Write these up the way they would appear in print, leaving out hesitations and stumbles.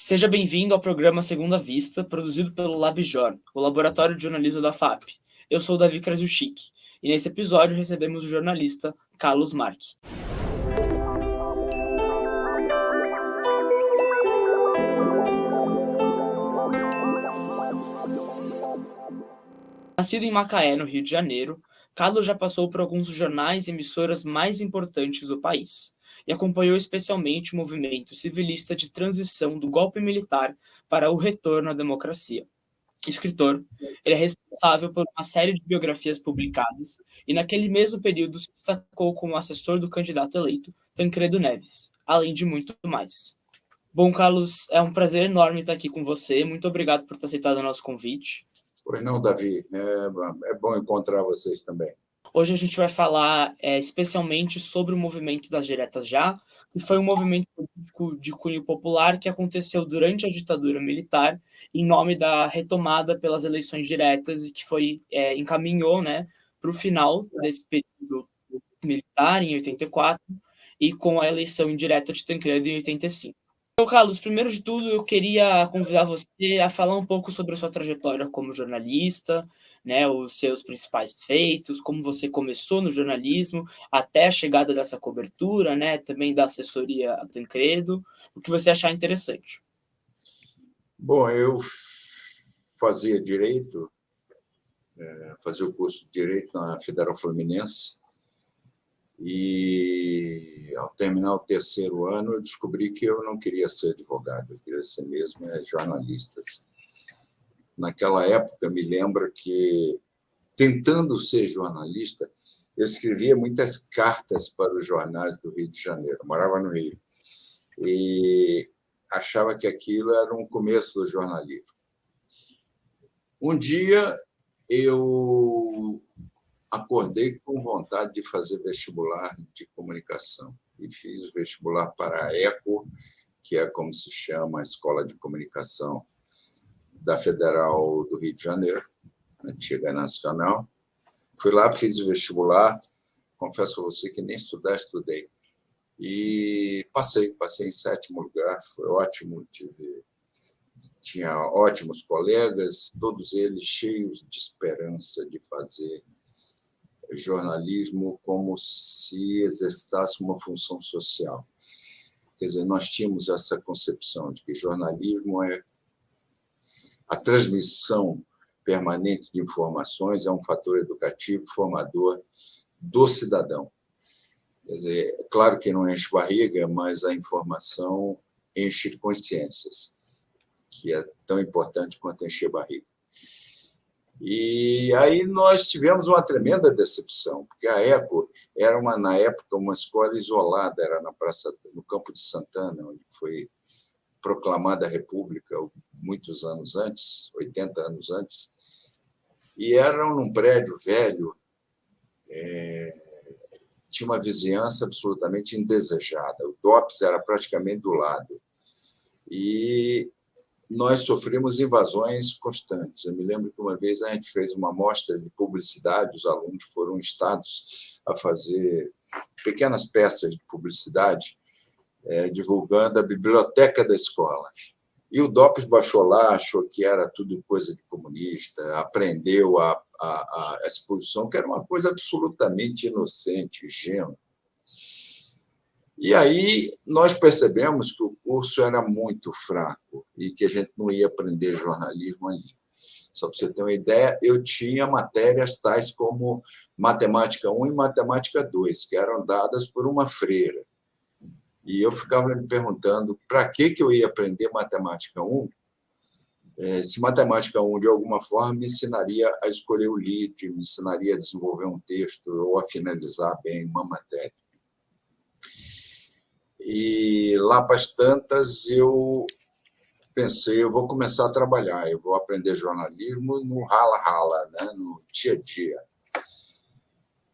Seja bem-vindo ao programa Segunda Vista, produzido pelo LabJorn, o laboratório de jornalismo da FAP. Eu sou o Davi Krasiuschik, e nesse episódio recebemos o jornalista Carlos Marchi. Nascido em Macaé, no Rio de Janeiro, Carlos já passou por alguns dos jornais e emissoras mais importantes do país e acompanhou especialmente o movimento civilista de transição do golpe militar para o retorno à democracia. Escritor, ele é responsável por uma série de biografias publicadas e naquele mesmo período se destacou como assessor do candidato eleito Tancredo Neves, além de muito mais. Bom, Carlos, é um prazer enorme estar aqui com você. Muito obrigado por ter aceitado o nosso convite. Pois não, Davi. É bom encontrar vocês também. Hoje a gente vai falar especialmente sobre o movimento das diretas já, que foi um movimento político de cunho popular que aconteceu durante a ditadura militar, em nome da retomada pelas eleições diretas e que encaminhou, né, para o final desse período militar, em 84, e com a eleição indireta de Tancredo em 85. Então, Carlos, primeiro de tudo, eu queria convidar você a falar um pouco sobre a sua trajetória como jornalista, né, os seus principais feitos, como você começou no jornalismo, até a chegada dessa cobertura, né, também da assessoria a Tancredo, o que você achar interessante. Bom, eu fazia Direito, fazia o curso de Direito na Federal Fluminense, e, ao terminar o terceiro ano, eu descobri que eu não queria ser advogado, eu queria ser mesmo jornalista. Naquela época, me lembro que, tentando ser jornalista, eu escrevia muitas cartas para os jornais do Rio de Janeiro. Eu morava no Rio. E achava que aquilo era um começo do jornalismo. Um dia, eu acordei com vontade de fazer vestibular de comunicação. E fiz o vestibular para a ECO, que é como se chama a Escola de Comunicação da Federal do Rio de Janeiro, antiga Nacional. Fui lá, fiz o vestibular, confesso a você que nem estudei. E passei em sétimo lugar, foi ótimo, tinha ótimos colegas, todos eles cheios de esperança de fazer jornalismo como se exercitasse uma função social. Quer dizer, nós tínhamos essa concepção de que jornalismo é a transmissão permanente de informações, é um fator educativo, formador do cidadão. Quer dizer, é claro que não enche barriga, mas a informação enche consciências, que é tão importante quanto encher barriga. E aí nós tivemos uma tremenda decepção, porque a ECO era, na época, uma escola isolada, era no Campo de Santana, onde foi proclamada a República muitos anos antes, 80 anos antes, e era num prédio velho, tinha uma vizinhança absolutamente indesejada. O DOPS era praticamente do lado. E nós sofremos invasões constantes. Eu me lembro que uma vez a gente fez uma amostra de publicidade, os alunos foram instados a fazer pequenas peças de publicidade, divulgando a biblioteca da escola. E o DOPS baixou lá, achou que era tudo coisa de comunista, aprendeu a exposição, que era uma coisa absolutamente inocente, ingênua. E aí nós percebemos que o curso era muito fraco e que a gente não ia aprender jornalismo ali. Só para você ter uma ideia, eu tinha matérias tais como Matemática 1 e Matemática 2, que eram dadas por uma freira. E eu ficava me perguntando para que eu ia aprender Matemática 1, se Matemática 1, de alguma forma, me ensinaria a escolher o lead, me ensinaria a desenvolver um texto ou a finalizar bem uma matéria. E lá para as tantas, eu pensei, eu vou começar a trabalhar, eu vou aprender jornalismo no rala-rala, né, no dia a dia.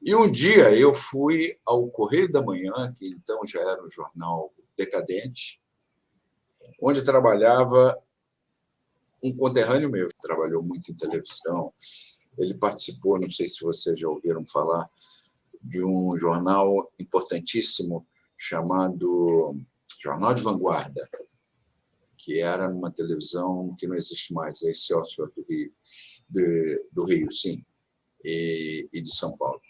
E um dia eu fui ao Correio da Manhã, que então já era um jornal decadente, onde trabalhava um conterrâneo meu, que trabalhou muito em televisão. Ele participou, não sei se vocês já ouviram falar, de um jornal importantíssimo chamado Jornal de Vanguarda, que era uma televisão que não existe mais, a Excelsior do Rio, sim, e de São Paulo.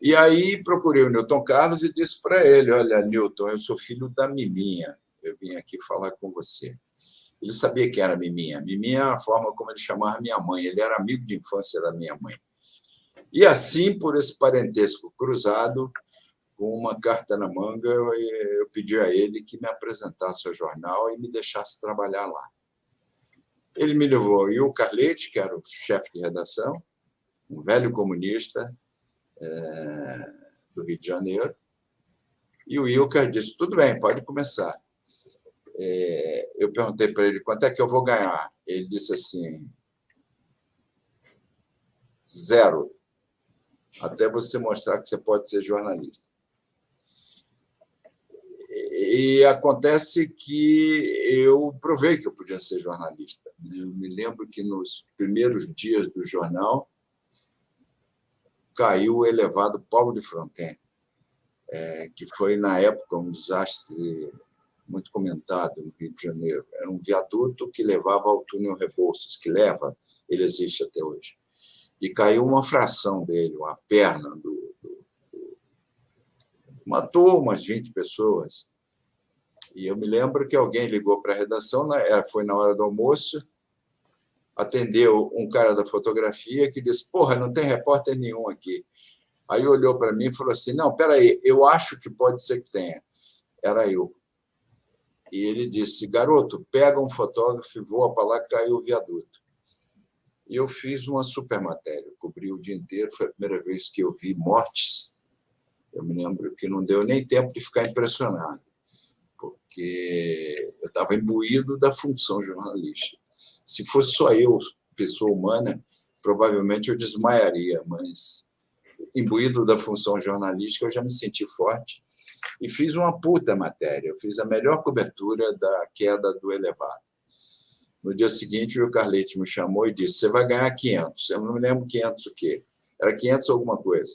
E aí procurei o Newton Carlos e disse para ele: olha, Newton, eu sou filho da Miminha, eu vim aqui falar com você. Ele sabia que era Miminha. Miminha é a forma como ele chamava minha mãe. Ele era amigo de infância da minha mãe. E assim, por esse parentesco cruzado, com uma carta na manga, eu pedi a ele que me apresentasse ao jornal e me deixasse trabalhar lá. Ele me levou e o Carletti, que era o chefe de redação, um velho comunista do Rio de Janeiro, e o Ilka disse: tudo bem, pode começar. Eu perguntei para ele: quanto é que eu vou ganhar? Ele disse assim: 0, até você mostrar que você pode ser jornalista. E acontece que eu provei que eu podia ser jornalista. Eu me lembro que nos primeiros dias do jornal caiu o elevado Paulo de Fronten, que foi, na época, um desastre muito comentado no Rio de Janeiro. Era um viaduto que levava ao túnel Rebouças, que leva, ele existe até hoje. E caiu uma fração dele, uma perna matou umas 20 pessoas. E eu me lembro que alguém ligou para a redação, foi na hora do almoço, atendeu um cara da fotografia que disse: porra, não tem repórter nenhum aqui. Aí olhou para mim e falou assim: não, peraí, eu acho que pode ser que tenha. Era eu. E ele disse: garoto, pega um fotógrafo e voa para lá que caiu o viaduto. E eu fiz uma super matéria, cobri o dia inteiro, foi a primeira vez que eu vi mortes. Eu me lembro que não deu nem tempo de ficar impressionado, porque eu estava imbuído da função jornalística. Se fosse só eu, pessoa humana, provavelmente eu desmaiaria, mas imbuído da função jornalística eu já me senti forte e fiz uma puta matéria. Eu fiz a melhor cobertura da queda do elevado. No dia seguinte, o Carletti me chamou e disse: você vai ganhar 500. Eu não me lembro 500 o quê. Era 500 alguma coisa.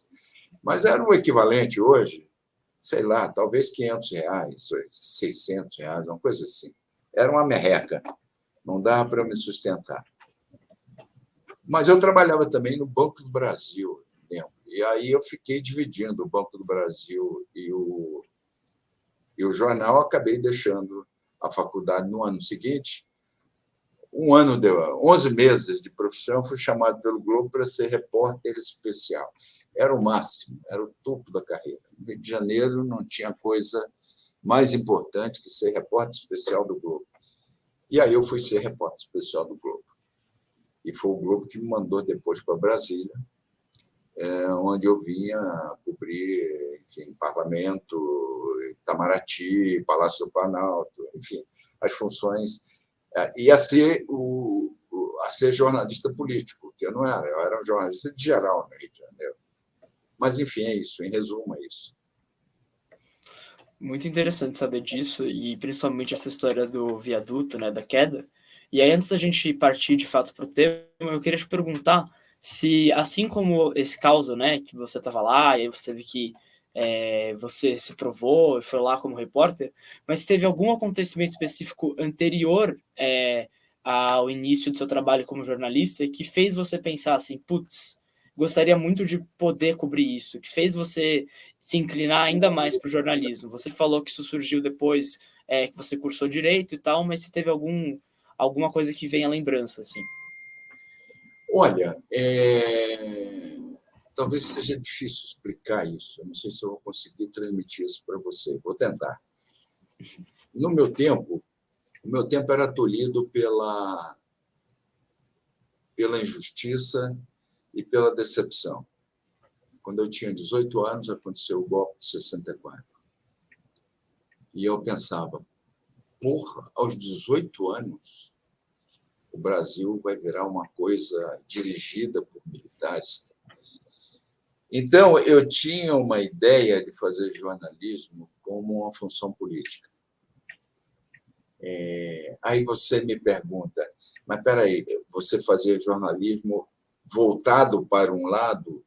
Mas era o equivalente hoje, sei lá, talvez R$500, R$600, uma coisa assim. Era uma merreca. Não dava para eu me sustentar. Mas eu trabalhava também no Banco do Brasil, lembro. E aí eu fiquei dividindo o Banco do Brasil e o jornal. Acabei deixando a faculdade no ano seguinte. 11 meses de profissão, fui chamado pelo Globo para ser repórter especial. Era o máximo, era o topo da carreira. No Rio de Janeiro não tinha coisa mais importante que ser repórter especial do Globo. E aí eu fui ser repórter especial do Globo. E foi o Globo que me mandou depois para Brasília, onde eu vinha cobrir, enfim, Parlamento, Itamaraty, Palácio do Planalto, enfim, as funções. E a ser jornalista político, que eu não era. Eu era um jornalista de geral no Rio de Janeiro. Mas, enfim, é isso. Em resumo, é isso. Muito interessante saber disso, e principalmente essa história do viaduto, né, da queda. E aí, antes da gente partir de fato para o tema, eu queria te perguntar se, assim como esse caso, né, que você estava lá, e aí você teve que você se provou e foi lá como repórter, mas teve algum acontecimento específico anterior ao início do seu trabalho como jornalista que fez você pensar assim: putz, gostaria muito de poder cobrir isso, que fez você se inclinar ainda mais para o jornalismo? Você falou que isso surgiu depois que você cursou Direito e tal, mas se teve alguma coisa que vem à lembrança, assim. Olha, talvez seja difícil explicar isso. Eu não sei se eu vou conseguir transmitir isso para você. Vou tentar. No meu tempo, o meu tempo era tolhido pela injustiça e pela decepção. Quando eu tinha 18 anos, aconteceu o golpe de 64. E eu pensava: porra, aos 18 anos, o Brasil vai virar uma coisa dirigida por militares. Então, eu tinha uma ideia de fazer jornalismo como uma função política. Aí você me pergunta: mas espera aí, você fazia jornalismo voltado para um lado?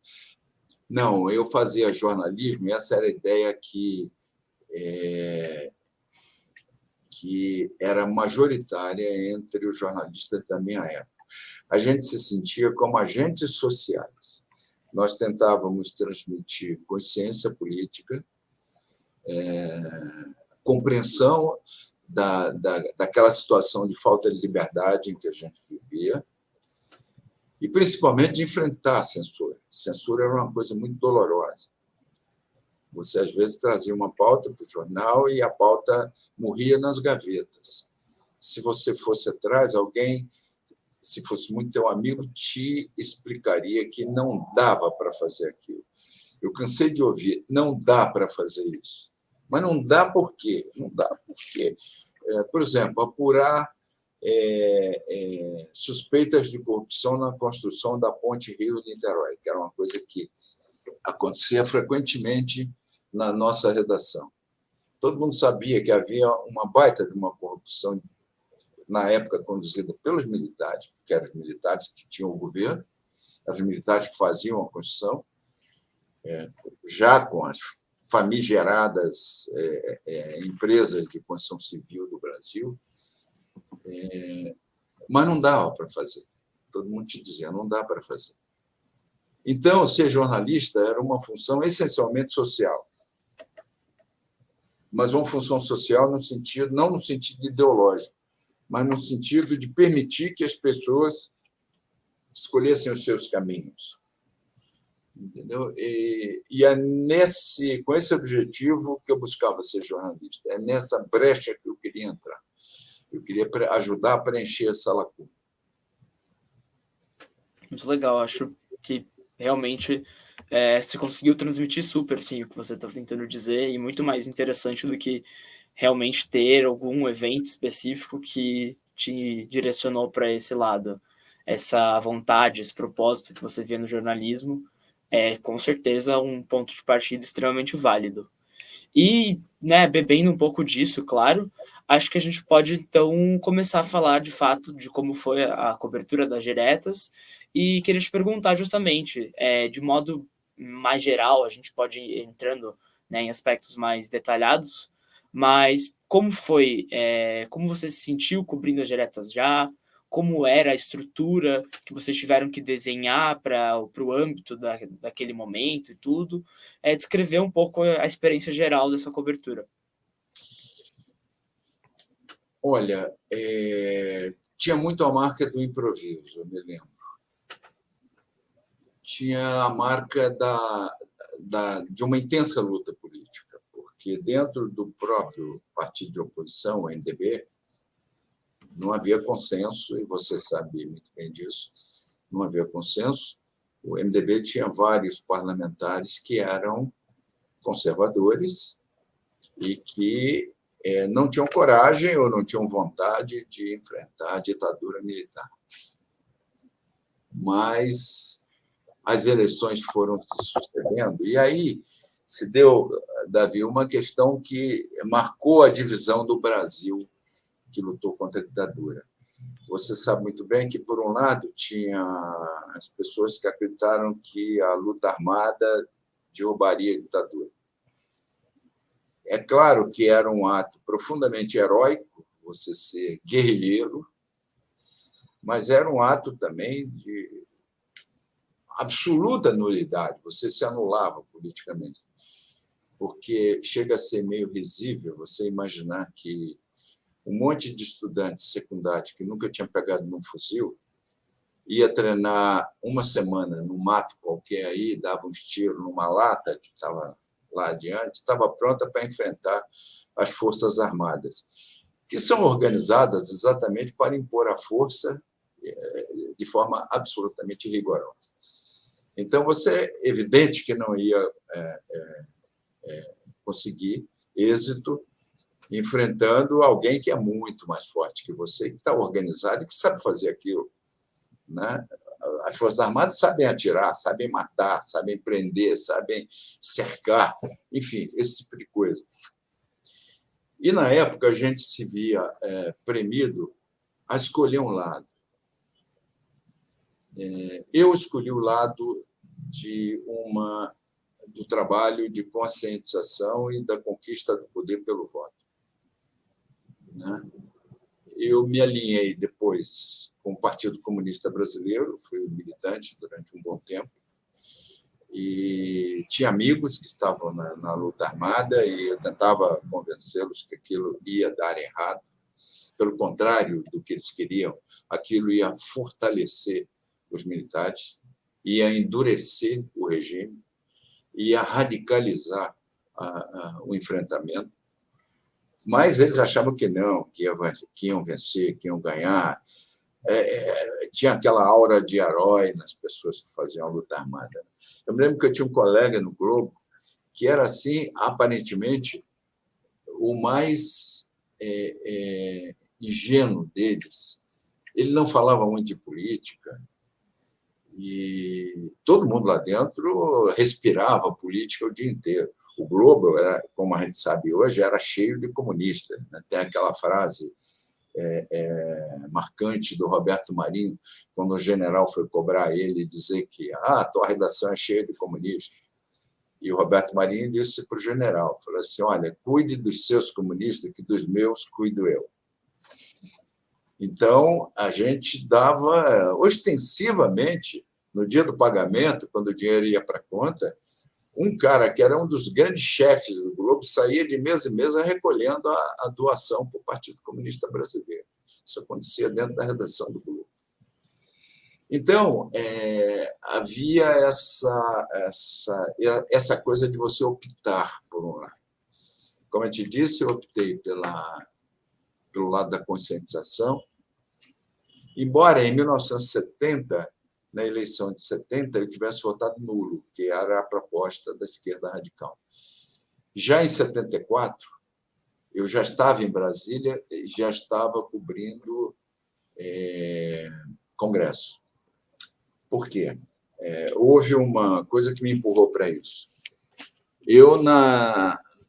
Não, eu fazia jornalismo, e essa era a ideia que que era majoritária entre os jornalistas da minha época. A gente se sentia como agentes sociais. Nós tentávamos transmitir consciência política, compreensão daquela situação de falta de liberdade em que a gente vivia, e, principalmente, de enfrentar a censura. Censura era uma coisa muito dolorosa. Você, às vezes, trazia uma pauta para o jornal e a pauta morria nas gavetas. Se você fosse atrás, alguém, se fosse muito teu amigo, te explicaria que não dava para fazer aquilo. Eu cansei de ouvir, não dá para fazer isso. Mas não dá por quê? Não dá por quê? Por exemplo, apurar suspeitas de corrupção na construção da ponte Rio-Niterói, que era uma coisa que acontecia frequentemente na nossa redação. Todo mundo sabia que havia uma baita de uma corrupção, na época conduzida pelos militares, porque eram os militares que tinham o governo, eram os militares que faziam a construção, já com as famigeradas empresas de construção civil do Brasil, mas não dava para fazer. Todo mundo te dizia, não dá para fazer. Então, ser jornalista era uma função essencialmente social, mas uma função social no sentido, não no sentido ideológico, mas no sentido de permitir que as pessoas escolhessem os seus caminhos. Entendeu? E é com esse objetivo que eu buscava ser jornalista. É nessa brecha que eu queria entrar. Eu queria ajudar a preencher essa lacuna. Muito legal. Acho que realmente você conseguiu transmitir super, sim, o que você está tentando dizer, e muito mais interessante do que realmente ter algum evento específico que te direcionou para esse lado. Essa vontade, esse propósito que você vê no jornalismo é, com certeza, um ponto de partida extremamente válido. E, né, bebendo um pouco disso, claro, acho que a gente pode, então, começar a falar, de fato, de como foi a cobertura das diretas, e queria te perguntar justamente, de modo mais geral, a gente pode ir entrando, né, em aspectos mais detalhados, mas como foi, como você se sentiu cobrindo as diretas já, como era a estrutura que vocês tiveram que desenhar para o âmbito daquele momento e tudo, descrever um pouco a experiência geral dessa cobertura. Olha, tinha muito a marca do improviso, eu me lembro. Tinha a marca de uma intensa luta política, porque dentro do próprio partido de oposição, o MDB, não havia consenso, e você sabe muito bem disso, não havia consenso. O MDB tinha vários parlamentares que eram conservadores e que não tinham coragem ou não tinham vontade de enfrentar a ditadura militar. Mas as eleições foram se sucedendo, e aí se deu, Davi, uma questão que marcou a divisão do Brasil, que lutou contra a ditadura. Você sabe muito bem que, por um lado, tinha as pessoas que acreditaram que a luta armada derrubaria a ditadura. É claro que era um ato profundamente heróico, você ser guerrilheiro, mas era um ato também de absoluta nulidade, você se anulava politicamente, porque chega a ser meio risível você imaginar que um monte de estudantes secundários que nunca tinham pegado num fuzil ia treinar uma semana no mato qualquer aí, dava uns tiros numa lata que estava lá adiante, estava pronta para enfrentar as Forças Armadas, que são organizadas exatamente para impor a força de forma absolutamente rigorosa. Então, é evidente que não ia conseguir êxito enfrentando alguém que é muito mais forte que você, que está organizado e que sabe fazer aquilo. Né? As Forças Armadas sabem atirar, sabem matar, sabem prender, sabem cercar, enfim, esse tipo de coisa. E, na época, a gente se via premido a escolher um lado. Eu escolhi o lado do trabalho de conscientização e da conquista do poder pelo voto. né? Eu me alinhei depois com o Partido Comunista Brasileiro, fui militante durante um bom tempo, e tinha amigos que estavam na luta armada e eu tentava convencê-los que aquilo ia dar errado. Pelo contrário do que eles queriam, aquilo ia fortalecer os militares, ia endurecer o regime, ia radicalizar o enfrentamento. Mas eles achavam que não, que iam vencer, que iam ganhar. Tinha aquela aura de herói nas pessoas que faziam a luta armada. Eu me lembro que eu tinha um colega no Globo que era, assim, aparentemente, o mais ingênuo deles. Ele não falava muito de política e todo mundo lá dentro respirava política o dia inteiro. O Globo, como a gente sabe hoje, era cheio de comunistas. Tem aquela frase marcante do Roberto Marinho, quando o general foi cobrar ele, dizer que a tua redação é cheia de comunistas. E o Roberto Marinho disse para o general, falou assim, olha, cuide dos seus comunistas, que dos meus cuido eu. Então, a gente dava ostensivamente, no dia do pagamento, quando o dinheiro ia para a conta, um cara que era um dos grandes chefes do Globo saía de mesa em mesa recolhendo a doação para o Partido Comunista Brasileiro. Isso acontecia dentro da redação do Globo. Então, havia essa coisa de você optar por um lado. Como eu te disse, eu optei pelo lado da conscientização, embora em 1970, na eleição de 70, eu tivesse votado nulo, que era a proposta da esquerda radical. Já em 74, eu já estava em Brasília e já estava cobrindo Congresso. Por quê? Houve uma coisa que me empurrou para isso. Eu,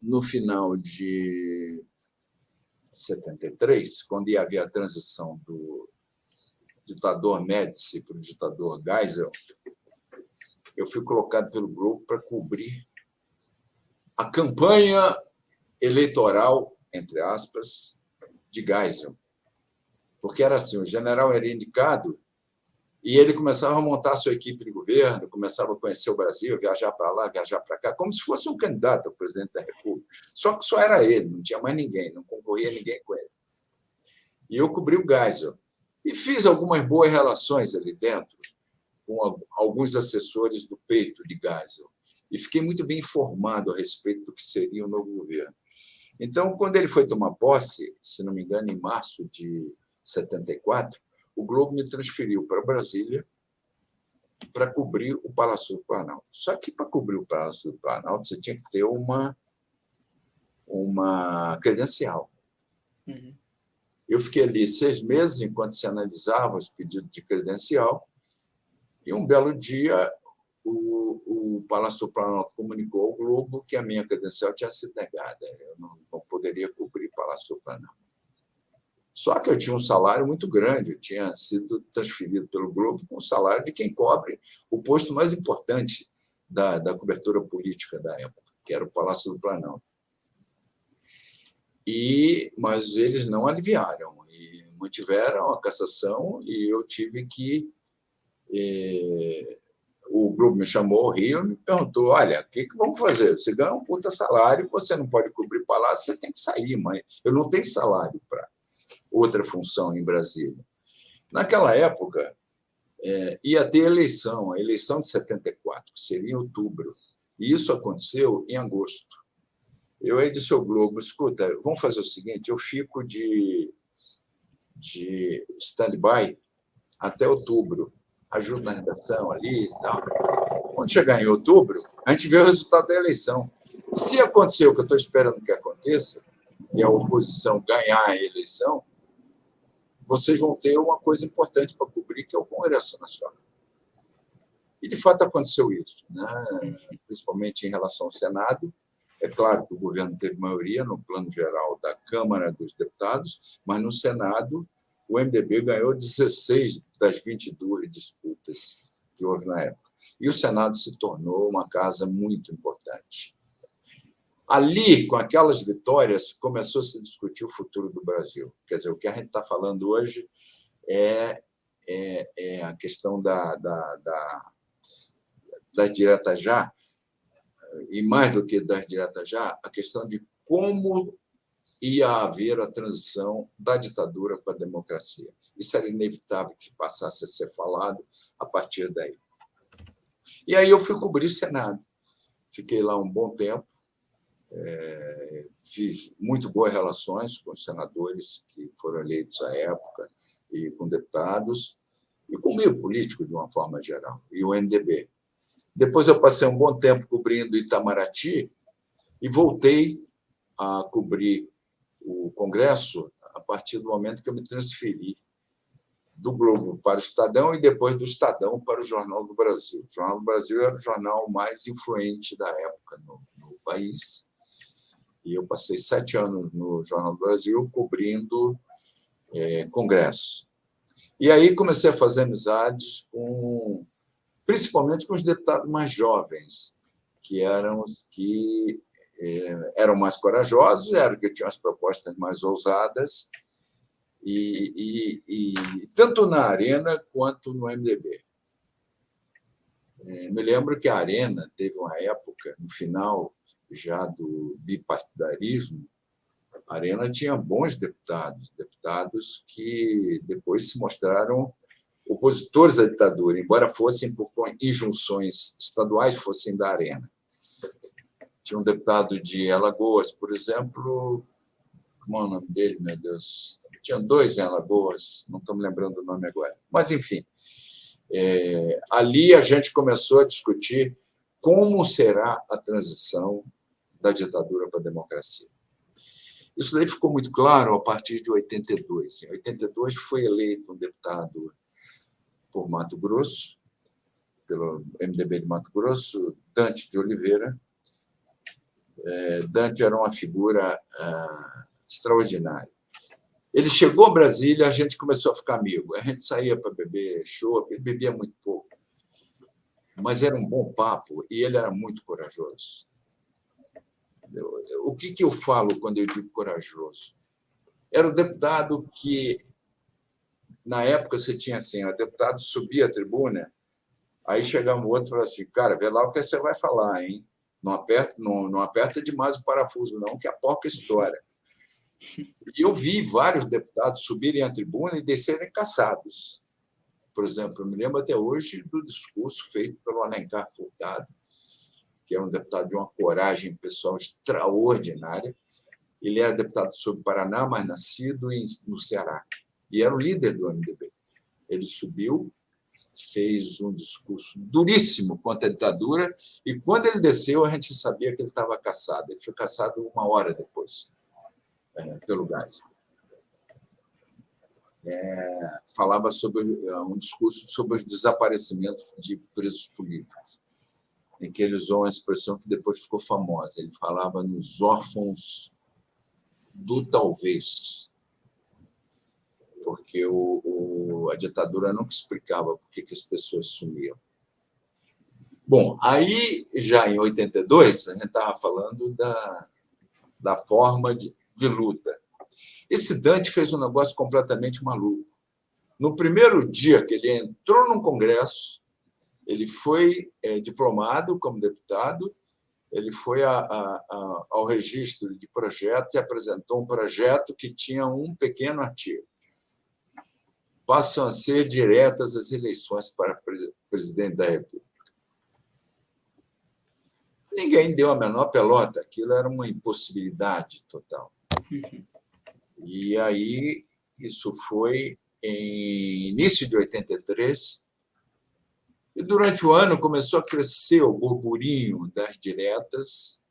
no final de 73, quando ia haver a transição do ditador Médici para o ditador Geisel, eu fui colocado pelo Globo para cobrir a campanha eleitoral, entre aspas, de Geisel. Porque era assim, o general era indicado e ele começava a montar a sua equipe de governo, começava a conhecer o Brasil, viajar para lá, viajar para cá, como se fosse um candidato ao presidente da República. Só que só era ele, não tinha mais ninguém, não concorria ninguém com ele. E eu cobri o Geisel. E fiz algumas boas relações ali dentro, com alguns assessores do peito de Geisel. E fiquei muito bem informado a respeito do que seria o novo governo. Então, quando ele foi tomar posse, se não me engano, em março de 74, o Globo me transferiu para Brasília para cobrir o Palácio do Planalto. Só que, para cobrir o Palácio do Planalto, você tinha que ter uma credencial. Uhum. Eu fiquei ali 6 meses enquanto se analisava os pedidos de credencial e, um belo dia, o Palácio do Planalto comunicou ao Globo que a minha credencial tinha sido negada. Eu não poderia cobrir o Palácio do Planalto. Só que eu tinha um salário muito grande, eu tinha sido transferido pelo Globo com o salário de quem cobre o posto mais importante da cobertura política da época, que era o Palácio do Planalto. Mas eles não aliviaram e mantiveram a cassação e eu tive que... O Globo me chamou ao Rio e me perguntou, olha, o que vamos fazer? Você ganha um puta salário, você não pode cobrir palácio, você tem que sair, mas eu não tenho salário para outra função em Brasília. Naquela época, ia ter a eleição de 74, que seria em outubro, e isso aconteceu em agosto. Eu aí disse ao Globo, escuta, vamos fazer o seguinte, eu fico de stand-by até outubro, ajudo na redação ali e tal. Quando chegar em outubro, a gente vê o resultado da eleição. Se acontecer o que eu estou esperando que aconteça, que a oposição ganhar a eleição, vocês vão ter uma coisa importante para cobrir, que é o Congresso Nacional. E, de fato, aconteceu isso, né? Principalmente em relação ao Senado. É claro que o governo teve maioria no plano geral da Câmara dos Deputados, mas no Senado o MDB ganhou 16 das 22 disputas que houve na época. E o Senado se tornou uma casa muito importante. Ali, com aquelas vitórias, começou a se discutir o futuro do Brasil. Quer dizer, o que a gente está falando hoje é a questão das diretas já, e mais do que das diretas já, a questão de como ia haver a transição da ditadura para a democracia. Isso era inevitável que passasse a ser falado a partir daí. E aí eu fui cobrir o Senado. Fiquei lá um bom tempo, fiz muito boas relações com os senadores que foram eleitos à época e com deputados, e com o meio político, de uma forma geral, e o MDB. Depois eu passei um bom tempo cobrindo Itamaraty e voltei a cobrir o Congresso a partir do momento que eu me transferi do Globo para o Estadão e depois do Estadão para o Jornal do Brasil. O Jornal do Brasil era o jornal mais influente da época no país. E eu passei 7 anos no Jornal do Brasil cobrindo Congresso. E aí comecei a fazer amizades principalmente com os deputados mais jovens, que eram os que eram mais corajosos, eram que tinham as propostas mais ousadas, e tanto na Arena quanto no MDB. Me lembro que a Arena teve uma época, no final já do bipartidarismo, a Arena tinha bons deputados que depois se mostraram opositores à ditadura, embora fossem por injunções estaduais, fossem da Arena. Tinha um deputado de Alagoas, por exemplo, como é o nome dele, meu Deus? Tinha 2 em Alagoas, não estou me lembrando o nome agora. Mas, enfim, ali a gente começou a discutir como será a transição da ditadura para a democracia. Isso daí ficou muito claro a partir de 82. Em 82 foi eleito um deputado por Mato Grosso, pelo MDB de Mato Grosso, Dante de Oliveira. Dante era uma figura extraordinária. Ele chegou a Brasília, a gente começou a ficar amigo. A gente saía para beber chopp, ele bebia muito pouco, mas era um bom papo e ele era muito corajoso. O que eu falo quando eu digo corajoso? Era o deputado que, na época, você tinha assim, o deputado subia a tribuna, aí chegava um outro e falava assim, cara, vê lá o que você vai falar, hein? Não aperta demais o parafuso, não, que a porca estoura. E eu vi vários deputados subirem à tribuna e descerem caçados. Por exemplo, eu me lembro até hoje do discurso feito pelo Alencar Furtado, que era um deputado de uma coragem pessoal extraordinária. Ele era deputado sobre Paraná, mas nascido no Ceará. E era o líder do MDB. Ele subiu, fez um discurso duríssimo contra a ditadura, e quando ele desceu, a gente sabia que ele estava caçado. Ele foi caçado 1 hora depois, pelo Gás. Falava sobre um discurso sobre os desaparecimentos de presos políticos, em que ele usou uma expressão que depois ficou famosa. Ele falava nos órfãos do talvez, porque a ditadura nunca explicava por que as pessoas sumiam. Bom, aí, já em 82, a gente estava falando da forma de luta. Esse Dante fez um negócio completamente maluco. No primeiro dia que ele entrou no Congresso, ele foi diplomado como deputado, ele foi ao registro de projetos e apresentou um projeto que tinha um pequeno artigo. Passam a ser diretas as eleições para presidente da República. Ninguém deu a menor pelota, aquilo era uma impossibilidade total. E aí, isso foi em início de 83, e durante o ano começou a crescer o burburinho das diretas.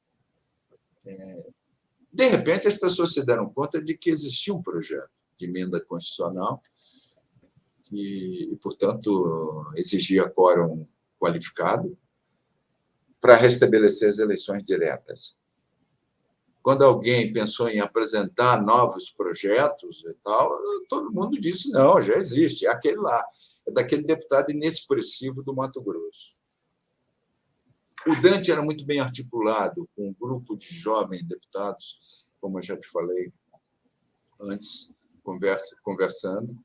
De repente, as pessoas se deram conta de que existia um projeto de emenda constitucional e, portanto, exigia quórum qualificado para restabelecer as eleições diretas. Quando alguém pensou em apresentar novos projetos e tal, todo mundo disse, não, já existe, é aquele lá, é daquele deputado inexpressivo do Mato Grosso. O Dante era muito bem articulado com um grupo de jovens deputados, como eu já te falei antes, conversando,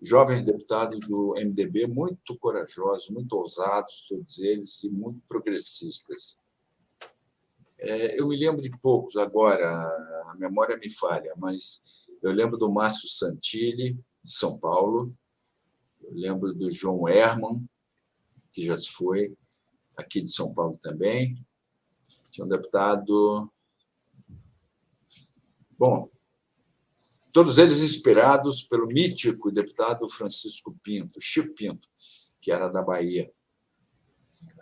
jovens deputados do MDB muito corajosos, muito ousados, todos eles, e muito progressistas. Eu me lembro de poucos agora, a memória me falha, mas eu lembro do Márcio Santilli, de São Paulo, eu lembro do João Herman, que já se foi, aqui de São Paulo também. Tinha um deputado... Bom, todos eles inspirados pelo mítico deputado Francisco Pinto, Chico Pinto, que era da Bahia.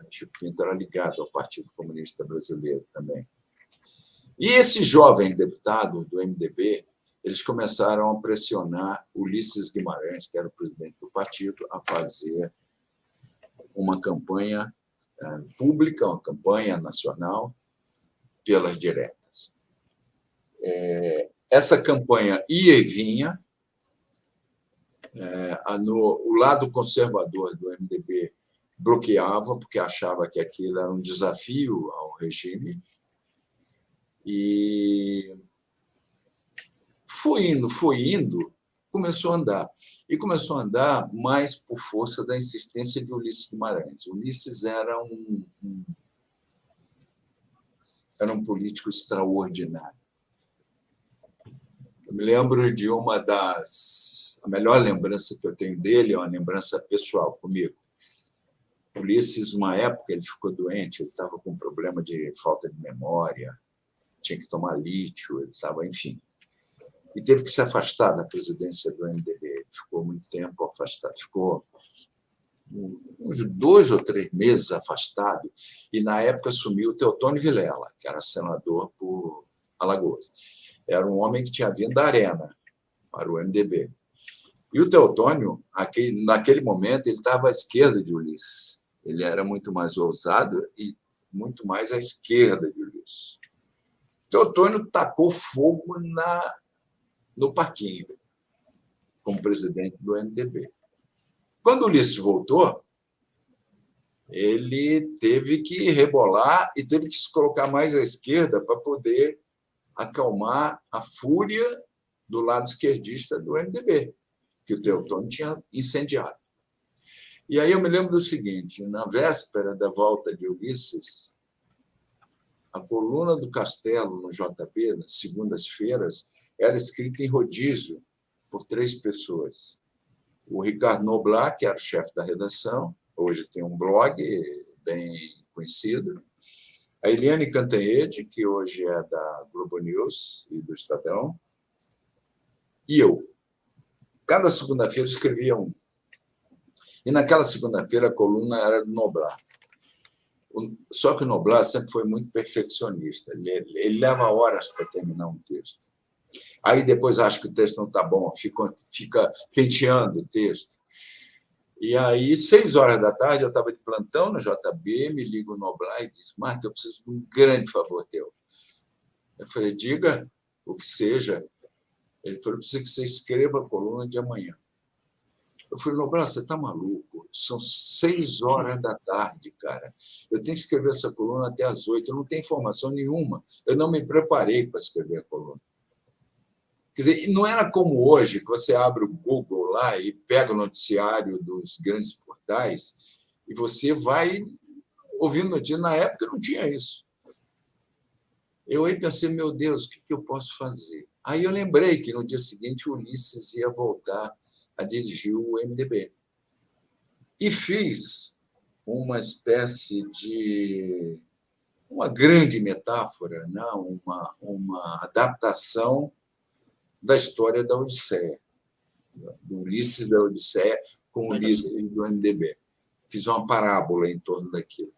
Chico Pinto era ligado ao Partido Comunista Brasileiro também. E esse jovem deputado do MDB, eles começaram a pressionar Ulisses Guimarães, que era o presidente do partido, a fazer uma campanha pública, uma campanha nacional pelas diretas. Essa campanha ia e vinha. O lado conservador do MDB bloqueava, porque achava que aquilo era um desafio ao regime. E foi indo, começou a andar. E começou a andar mais por força da insistência de Ulisses Guimarães. Ulisses era um político extraordinário. Eu me lembro de a melhor lembrança que eu tenho dele é uma lembrança pessoal comigo. Ulisses, uma época, ele ficou doente, ele estava com problema de falta de memória, tinha que tomar lítio, ele estava, enfim. E teve que se afastar da presidência do MDB. Ele ficou muito tempo afastado, ficou uns 2 ou 3 meses afastado, e, na época, assumiu o Teotônio Vilela, que era senador por Alagoas. Era um homem que tinha vindo da Arena para o MDB. E o Teotônio, naquele momento, ele estava à esquerda de Ulisses. Ele era muito mais ousado e muito mais à esquerda de Ulisses. Teotônio tacou fogo no parquinho, como presidente do MDB. Quando Ulisses voltou, ele teve que rebolar e teve que se colocar mais à esquerda para poder acalmar a fúria do lado esquerdista do MDB, que o Teotônio tinha incendiado. E aí eu me lembro do seguinte: na véspera da volta de Ulisses, a coluna do Castelo, no JB, nas segundas-feiras, era escrita em rodízio por 3 pessoas. O Ricardo Noblat, que era o chefe da redação, hoje tem um blog bem conhecido. A Eliane Cantanhede, que hoje é da Globo News e do Estadão. E eu. Cada segunda-feira escrevia um. E naquela segunda-feira a coluna era do Noblat. Só que o Noblat sempre foi muito perfeccionista. Ele leva horas para terminar um texto. Aí depois acha que o texto não está bom, fica penteando o texto. E aí, 6 horas da tarde, eu estava de plantão no JB, me liga o Noblat e diz: Marta, eu preciso de um grande favor teu. Eu falei: diga o que seja. Ele falou: preciso que você escreva a coluna de amanhã. Eu falei: Noblat, você está maluco? São 6 horas da tarde, cara. Eu tenho que escrever essa coluna até às 8. Eu não tenho informação nenhuma. Eu não me preparei para escrever a coluna. Quer dizer, não era como hoje, que você abre o Google lá e pega o noticiário dos grandes portais e você vai ouvindo notícia. Na época não tinha isso. Eu aí pensei: meu Deus, o que eu posso fazer? Aí eu lembrei que no dia seguinte o Ulisses ia voltar a dirigir o MDB. E fiz uma espécie de uma grande metáfora, não? Uma adaptação da história da Odisseia, do Ulisses da Odisseia com o Ulisses do MDB. Fiz uma parábola em torno daquilo.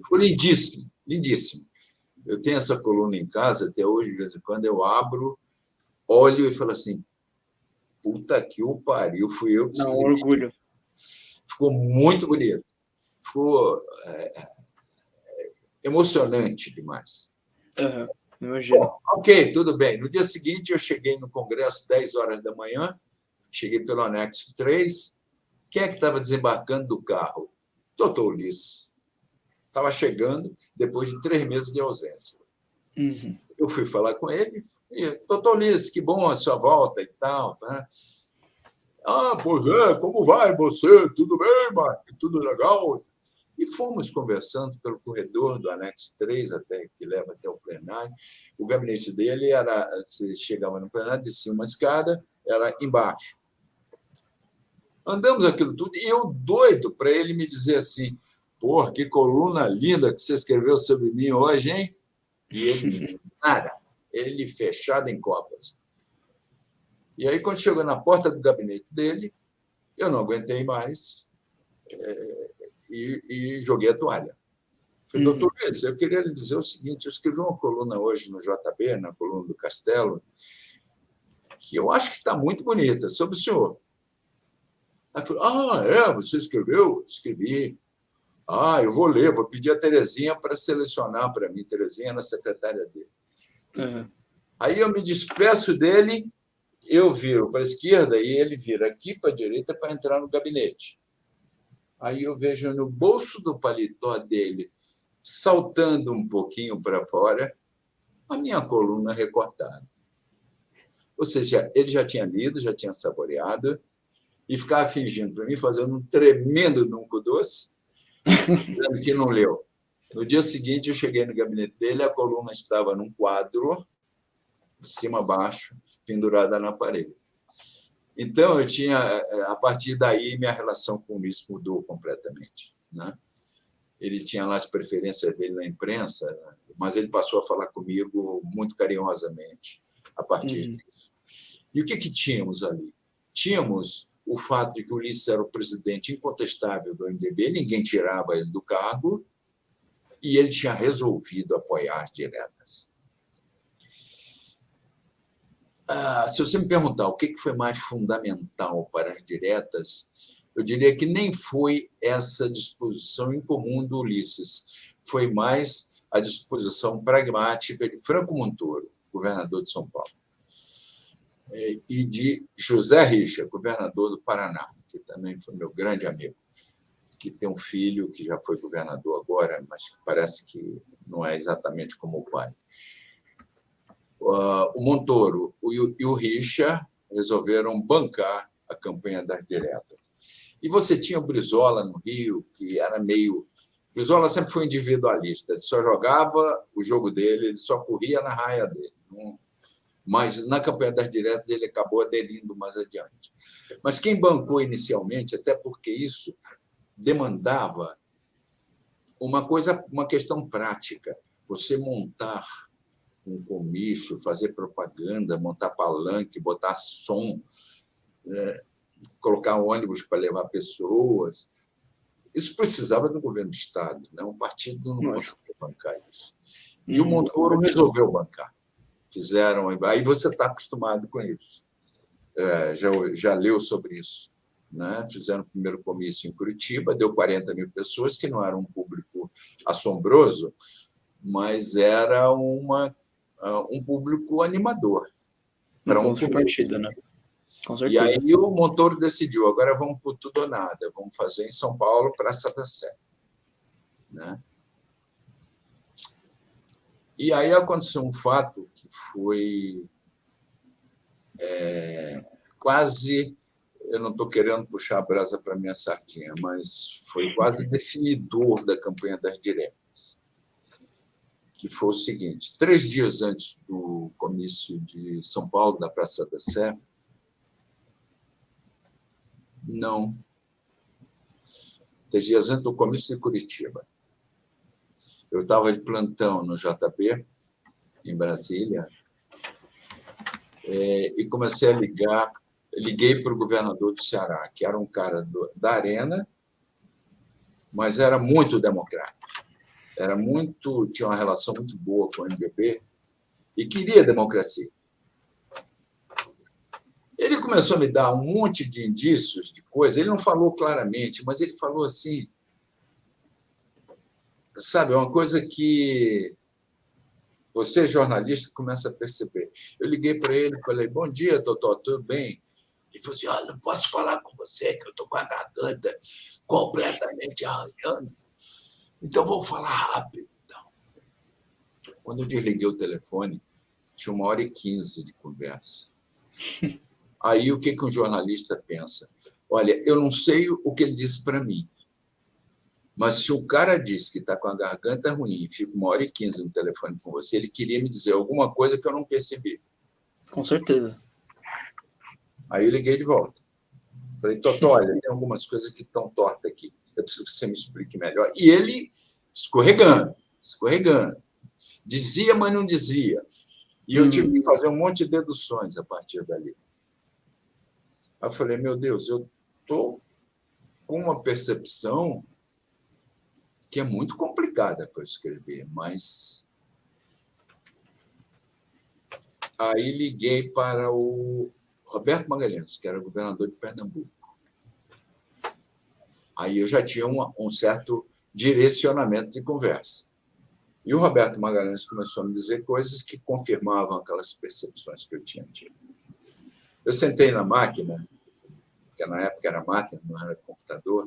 Foi lindíssimo, lindíssimo. Eu tenho essa coluna em casa até hoje, de vez em quando eu abro, olho e falo assim: puta que o pariu, fui eu que escrevi. Não, orgulho. Ficou muito bonito. Ficou emocionante demais. Imagino. Bom, ok, tudo bem. No dia seguinte, eu cheguei no Congresso, 10 horas da manhã, cheguei pelo anexo 3. Quem é que estava desembarcando do carro? Doutor Ulisses. Estava chegando depois de 3 meses de ausência. Uhum. Eu fui falar com ele, e, doutor Ulisses, que bom a sua volta e tal. Né? Ah, pois é, como vai você? Tudo bem, Marco? Tudo legal? E fomos conversando pelo corredor do anexo 3, até, que leva até o plenário. O gabinete dele era, você chegava no plenário, descia uma escada, era embaixo. Andamos aquilo tudo, e eu doido para ele me dizer assim, porra, que coluna linda que você escreveu sobre mim hoje, hein? E ele, nada, ele fechado em copas. E aí, quando chegou na porta do gabinete dele, eu não aguentei mais e joguei a toalha. Falei, doutor Luiz, eu queria lhe dizer o seguinte, eu escrevi uma coluna hoje no JB, na coluna do Castelo, que eu acho que está muito bonita, sobre o senhor. Aí eu falei, você escreveu? Escrevi. Eu vou ler, vou pedir a Terezinha para selecionar para mim. Terezinha era a secretária dele. Uhum. Aí eu me despeço dele, eu viro para a esquerda e ele vira aqui para a direita para entrar no gabinete. Aí eu vejo no bolso do paletó dele, saltando um pouquinho para fora, a minha coluna recortada. Ou seja, ele já tinha lido, já tinha saboreado, e ficava fingindo para mim, fazendo um tremendo nunco doce, dizendo que não leu. No dia seguinte, eu cheguei no gabinete dele, a coluna estava num quadro, de cima a baixo, pendurada na parede. Então, eu tinha, a partir daí, minha relação com o Ulisses mudou completamente. Né? Ele tinha lá as preferências dele na imprensa, né? Mas ele passou a falar comigo muito carinhosamente a partir disso. E o que tínhamos ali? Tínhamos o fato de que o Ulisses era o presidente incontestável do MDB, ninguém tirava ele do cargo, e ele tinha resolvido apoiar as diretas. Se você me perguntar o que foi mais fundamental para as diretas, eu diria que nem foi essa disposição incomum do Ulisses, foi mais a disposição pragmática de Franco Montoro, governador de São Paulo, e de José Richa, governador do Paraná, que também foi meu grande amigo, que tem um filho que já foi governador agora, mas parece que não é exatamente como o pai. O Montoro e o Richa resolveram bancar a campanha das diretas. E você tinha o Brizola no Rio, que era meio... Brizola sempre foi individualista, ele só jogava o jogo dele, ele só corria na raia dele. Mas na campanha das diretas ele acabou aderindo mais adiante. Mas quem bancou inicialmente, até porque isso demandava uma questão prática, você montar um comício, fazer propaganda, montar palanque, botar som, colocar ônibus para levar pessoas. Isso precisava do governo do Estado, né? Um partido não conseguia bancar isso. E o Montoro resolveu bancar. Fizeram, aí você está acostumado com isso. Já leu sobre isso. Né? Fizeram o primeiro comício em Curitiba, deu 40 mil pessoas, que não era um público assombroso, mas era um público animador. Para um ponto de partida, né? Com certeza. E aí o Montoro decidiu, agora vamos por tudo ou nada, vamos fazer em São Paulo, Praça da Sé. Né? E aí aconteceu um fato que foi quase... Eu não estou querendo puxar a brasa para a minha sardinha, mas foi quase definidor da campanha das diretas, que foi o seguinte: 3 dias antes do comício de São Paulo, na Praça da Sé, não, 3 dias antes do comício de Curitiba, eu estava de plantão no JB, em Brasília, e comecei a ligar. Liguei para o governador do Ceará, que era um cara da Arena, mas era muito democrático. Tinha uma relação muito boa com o MDB e queria democracia. Ele começou a me dar um monte de indícios de coisa. Ele não falou claramente, mas ele falou assim, sabe, uma coisa que você, jornalista, começa a perceber. Eu liguei para ele e falei, bom dia, Totó, tudo bem? Ele falou assim, não posso falar com você, que eu estou com a garganta completamente arranhando. Então, vou falar rápido. Então. Quando eu desliguei o telefone, tinha 1h15 de conversa. Aí, o que um jornalista pensa? Olha, eu não sei o que ele disse para mim, mas se o cara disse que está com a garganta ruim e fica 1h15 no telefone com você, ele queria me dizer alguma coisa que eu não percebi. Com certeza. Aí eu liguei de volta. Falei, Totó, olha, tem algumas coisas que estão tortas aqui. Eu preciso que você me explique melhor. E ele escorregando. Dizia, mas não dizia. E eu tive que fazer um monte de deduções a partir dali. Aí eu falei, meu Deus, eu estou com uma percepção que é muito complicada para escrever, mas... Aí liguei para o Roberto Magalhães, que era governador de Pernambuco. Aí eu já tinha um certo direcionamento de conversa. E o Roberto Magalhães começou a me dizer coisas que confirmavam aquelas percepções que eu tinha tido. Eu sentei na máquina, que na época era máquina, não era computador,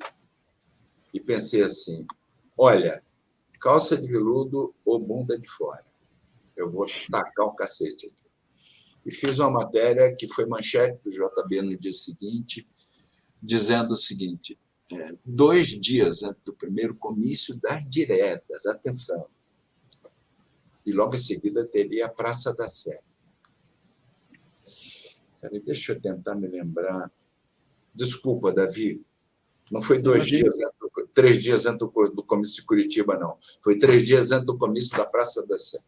e pensei assim, olha, calça de veludo ou bunda de fora. Eu vou tacar o cacete aqui. E fiz uma matéria que foi manchete do JB no dia seguinte, dizendo o seguinte, 2 dias antes do primeiro comício das diretas, atenção, e logo em seguida teria a Praça da Sé. Deixa eu tentar me lembrar. Desculpa, Davi, não foi 2 dias, 3 dias antes do comício de Curitiba, não. Foi 3 dias antes do comício da Praça da Sé.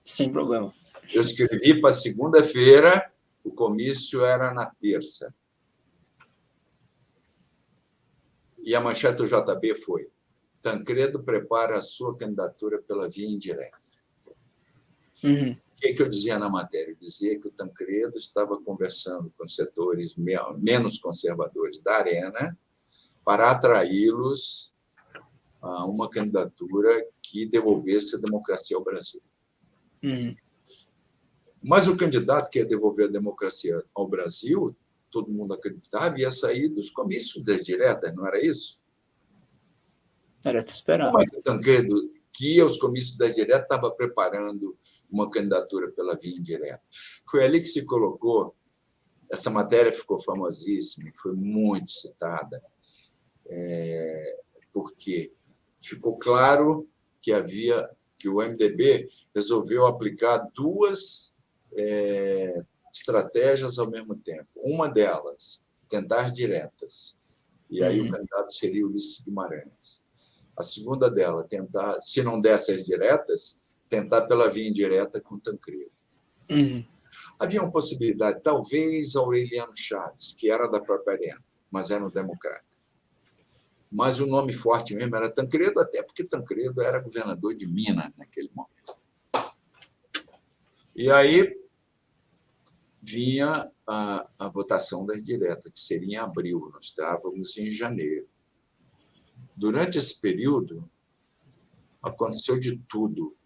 Sem problema. Eu escrevi para segunda-feira, o comício era na terça. E a manchete do JB foi: Tancredo prepara a sua candidatura pela via indireta. Uhum. O que eu dizia na matéria? Eu dizia que o Tancredo estava conversando com setores menos conservadores da arena para atraí-los a uma candidatura que devolvesse a democracia ao Brasil. Uhum. Mas o candidato que ia devolver a democracia ao Brasil, todo mundo acreditava, ia sair dos comícios das diretas, não era isso? Era de esperar. Como é que o Tancredo, que ia aos comícios das diretas, estava preparando uma candidatura pela via indireta? Foi ali que se colocou, essa matéria ficou famosíssima, foi muito citada, porque ficou claro que o MDB resolveu aplicar 2 estratégias ao mesmo tempo. Uma delas, tentar diretas. E aí o candidato seria Ulisses Guimarães. A segunda dela, tentar, se não desse as diretas, tentar pela via indireta com Tancredo. Havia uma possibilidade, talvez Aureliano Chaves, que era da própria arena, mas era um democrata. Mas o nome forte mesmo era Tancredo, até porque Tancredo era governador de Minas naquele momento. E aí vinha a votação das diretas, que seria em abril, nós estávamos em janeiro. Durante esse período, aconteceu de tudo.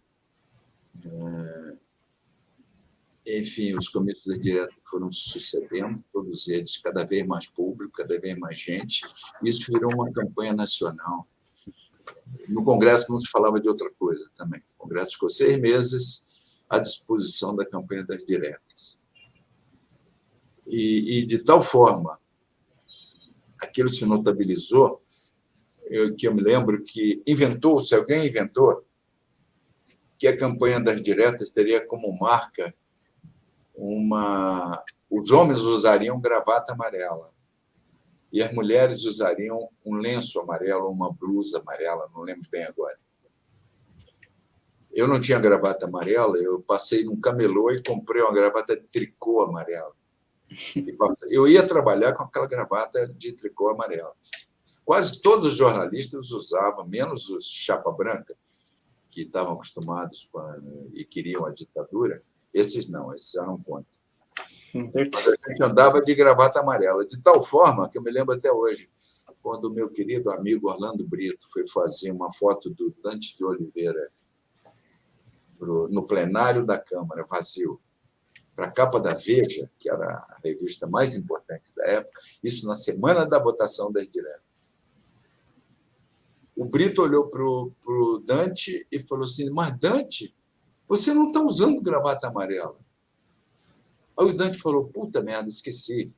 Enfim, os comícios das diretas foram se sucedendo, todos eles cada vez mais público, cada vez mais gente. Isso virou uma campanha nacional. No Congresso não se falava de outra coisa também. O Congresso ficou 6 meses à disposição da campanha das diretas. E de tal forma, aquilo se notabilizou, que eu me lembro que alguém inventou, que a campanha das diretas teria como marca os homens usariam gravata amarela e as mulheres usariam um lenço amarelo ou uma blusa amarela, não lembro bem agora. Eu não tinha gravata amarela, eu passei num camelô e comprei uma gravata de tricô amarela. Eu ia trabalhar com aquela gravata de tricô amarela. Quase todos os jornalistas usavam, menos os chapa branca, que estavam acostumados e queriam a ditadura. Esses não, esses eram contra. A gente andava de gravata amarela, de tal forma que eu me lembro até hoje, quando o meu querido amigo Orlando Brito foi fazer uma foto do Dante de Oliveira no plenário da Câmara, vazio, para a capa da Veja, que era a revista mais importante da época, isso na semana da votação das diretas. O Brito olhou para o Dante e falou assim: mas, Dante, você não está usando gravata amarela. Aí o Dante falou: puta merda, esqueci.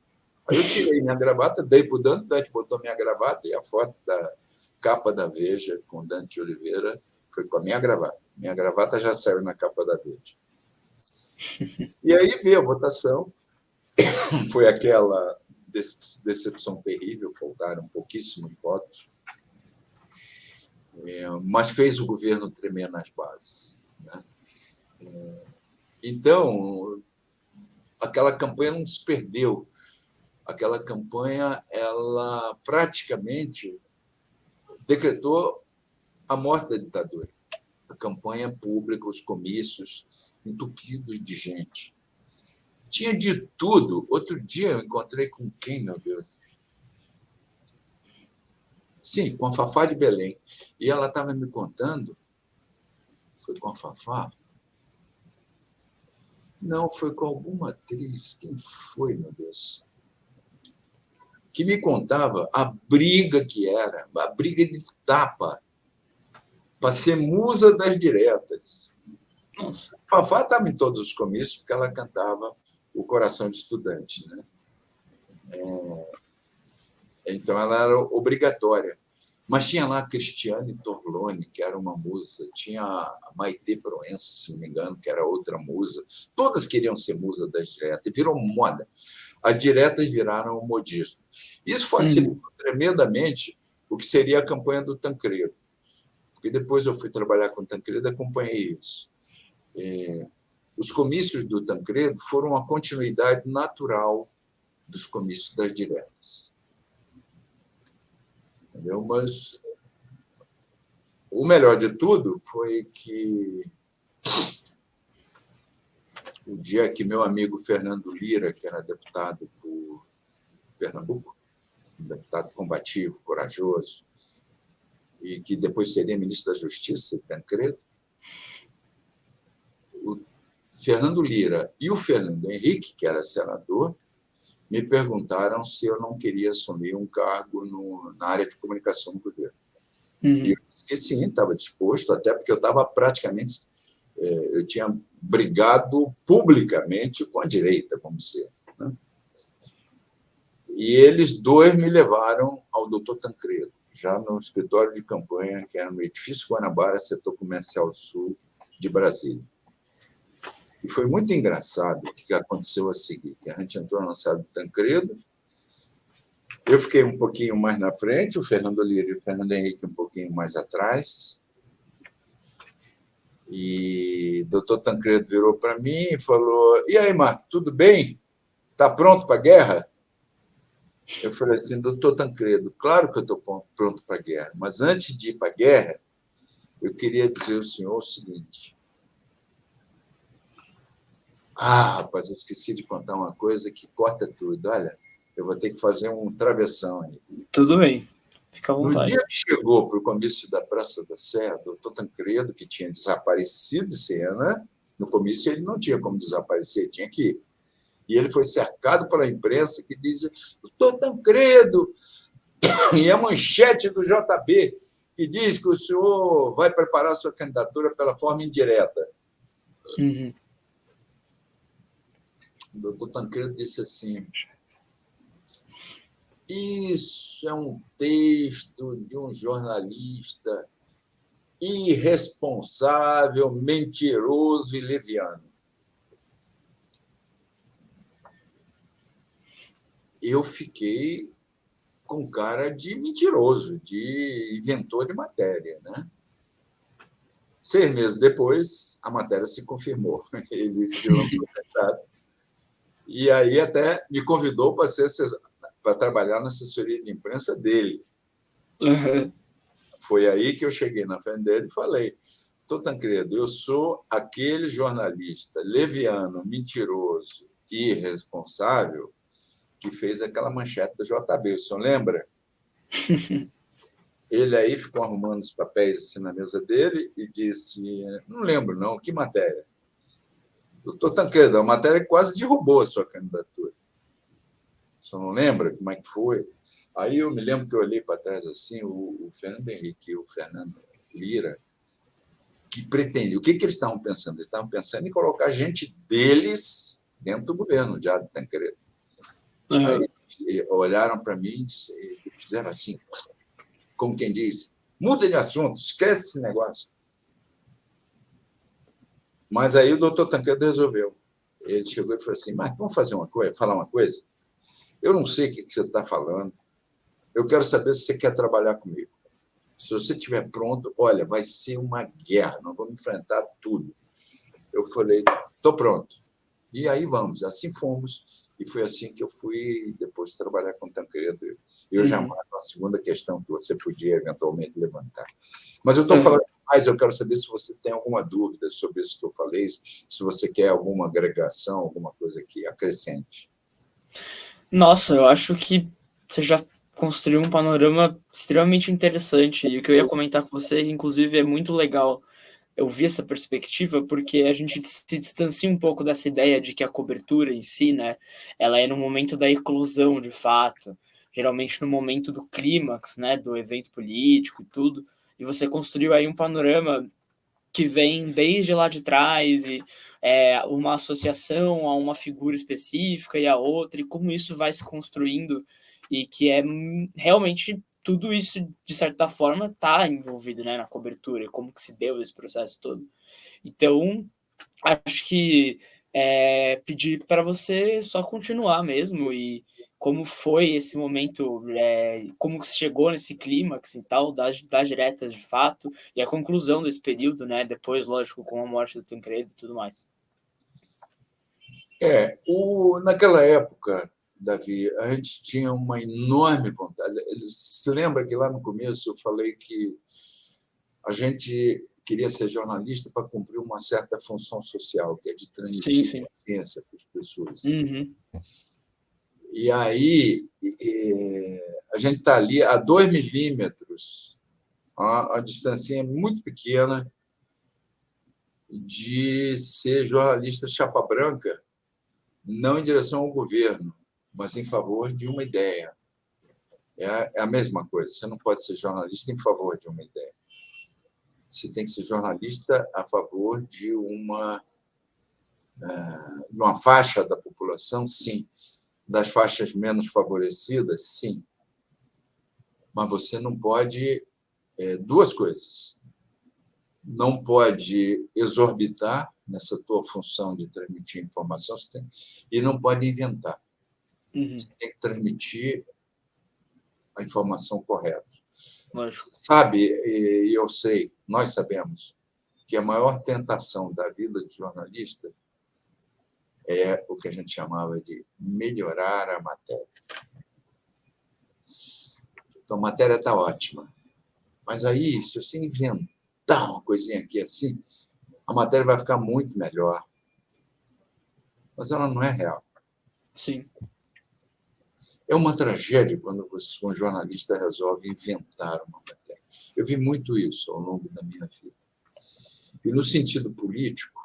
Aí eu tirei minha gravata, dei para o Dante botou minha gravata e a foto da capa da Veja com Dante Oliveira foi com a minha gravata. Minha gravata já saiu na capa da Veja. E aí veio a votação. Foi aquela decepção terrível, faltaram pouquíssimos votos, mas fez o governo tremer nas bases, né? Então, aquela campanha não se perdeu. Aquela campanha, ela praticamente decretou a morte da ditadura. A campanha pública, os comícios entupidos de gente. Tinha de tudo. Outro dia eu encontrei com quem, meu Deus? Sim, com a Fafá de Belém. E ela estava me contando. Foi com a Fafá? Não, foi com alguma atriz. Quem foi, meu Deus? Que me contava a briga que era, a briga de tapa, para ser musa das diretas. Nossa. A Fafá estava em todos os comícios, porque ela cantava O Coração de Estudante, né? Então, ela era obrigatória. Mas tinha lá a Cristiane Torlone, que era uma musa, tinha a Maitê Proença, se não me engano, que era outra musa. Todas queriam ser musa das diretas, e virou moda. As diretas viraram o modismo. Isso facilitou tremendamente o que seria a campanha do Tancredo. Porque depois eu fui trabalhar com o Tancredo e acompanhei isso. Os comícios do Tancredo foram a continuidade natural dos comícios das diretas. Entendeu? Mas o melhor de tudo foi que o dia que meu amigo Fernando Lira, que era deputado por Pernambuco, um deputado combativo, corajoso, e que depois seria ministro da Justiça, Tancredo, o Fernando Lira e o Fernando Henrique, que era senador, me perguntaram se eu não queria assumir um cargo na área de comunicação do governo. E eu disse que sim, estava disposto, até porque eu estava praticamente... eu tinha brigado publicamente com a direita, como ser. Né? E eles dois me levaram ao doutor Tancredo, já no escritório de campanha, que era no Edifício Guanabara, setor comercial sul de Brasília. E foi muito engraçado o que aconteceu a seguir. A gente entrou na sala do Tancredo, eu fiquei um pouquinho mais na frente, o Fernando Lira e o Fernando Henrique um pouquinho mais atrás. E o doutor Tancredo virou para mim e falou: e aí, Marco, tudo bem? Está pronto para a guerra? Eu falei assim: doutor Tancredo, claro que eu estou pronto para a guerra, mas antes de ir para a guerra, eu queria dizer ao senhor o seguinte. Rapaz, eu esqueci de contar uma coisa que corta tudo. Olha, eu vou ter que fazer um travessão aí. Tudo bem, fica à vontade. No dia que chegou para o comício da Praça da Sé, o doutor Tancredo, que tinha desaparecido de cena, no comício ele não tinha como desaparecer, tinha que ir. E ele foi cercado pela imprensa que diz: doutor Tancredo, e a manchete do JB, que diz que o senhor vai preparar sua candidatura pela forma indireta. O doutor Tancredo disse assim: isso é um texto de um jornalista irresponsável, mentiroso e leviano. Eu fiquei com cara de mentiroso, de inventor de matéria, né? 6 meses depois, a matéria se confirmou. Ele se lançou mercado. E aí até me convidou para trabalhar na assessoria de imprensa dele. Foi aí que eu cheguei na frente dele e falei: doutor Tancredo, eu sou aquele jornalista leviano, mentiroso e irresponsável que fez aquela manchete da JB. O senhor lembra? Ele aí ficou arrumando os papéis assim na mesa dele e disse: não lembro, não. Que matéria? Doutor Tancredo, a matéria quase derrubou a sua candidatura. O senhor não lembra como é que foi? Aí eu me lembro que eu olhei para trás assim, o Fernando Henrique e o Fernando Lira, que pretende. O que eles estavam pensando? Eles estavam pensando em colocar gente deles dentro do governo, já do Tancredo. Uhum. Aí olharam para mim e fizeram assim, como quem diz, muda de assunto, esquece esse negócio. Mas aí o doutor Tancredo resolveu. Ele chegou e falou assim, mas vamos fazer uma coisa, falar uma coisa? Eu não sei o que você está falando, eu quero saber se você quer trabalhar comigo. Se você estiver pronto, olha, vai ser uma guerra, nós vamos enfrentar tudo. Eu falei, estou pronto. E aí vamos, assim fomos. E foi assim que eu fui depois trabalhar com o Tancredo. Eu já Uhum. mato a segunda questão que você podia eventualmente levantar. Mas eu estou Uhum. falando mais, eu quero saber se você tem alguma dúvida sobre isso que eu falei, se você quer alguma agregação, alguma coisa que acrescente. Nossa, eu acho que você já construiu um panorama extremamente interessante. E o que eu ia comentar com você, inclusive, é muito legal eu vi essa perspectiva porque a gente se distancia um pouco dessa ideia de que a cobertura em si, né, ela é no momento da eclosão de fato, geralmente no momento do clímax, né, do evento político e tudo, e você construiu aí um panorama que vem desde lá de trás e uma associação a uma figura específica e a outra, e como isso vai se construindo, e que é realmente tudo isso, de certa forma, está envolvido, né, na cobertura, e como que se deu esse processo todo. Então, acho que pedir para você só continuar mesmo e como foi esse momento, como que chegou nesse clímax e tal, das diretas de fato, e a conclusão desse período, né? Depois, lógico, com a morte do Tancredo e tudo mais. Naquela época, Davi, a gente tinha uma enorme vontade. Se lembra que lá no começo eu falei que a gente queria ser jornalista para cumprir uma certa função social, que é de Sim, transmitir sim. consciência para as pessoas. Uhum. E aí a gente está ali a 2 milímetros, a distância muito pequena de ser jornalista chapa branca, não em direção ao governo, mas em favor de uma ideia. É a mesma coisa. Você não pode ser jornalista em favor de uma ideia. Você tem que ser jornalista a favor de uma faixa da população, sim. Das faixas menos favorecidas, sim. Mas você não pode duas coisas. Não pode exorbitar nessa tua função de transmitir informação e não pode inventar. Uhum. Você tem que transmitir a informação correta. Lógico. Sabe, e eu sei, nós sabemos, que a maior tentação da vida de jornalista é o que a gente chamava de melhorar a matéria. Então, a matéria está ótima. Mas aí, se você inventar uma coisinha aqui assim, a matéria vai ficar muito melhor. Mas ela não é real. Sim. É uma tragédia quando um jornalista resolve inventar uma matéria. Eu vi muito isso ao longo da minha vida. E no sentido político,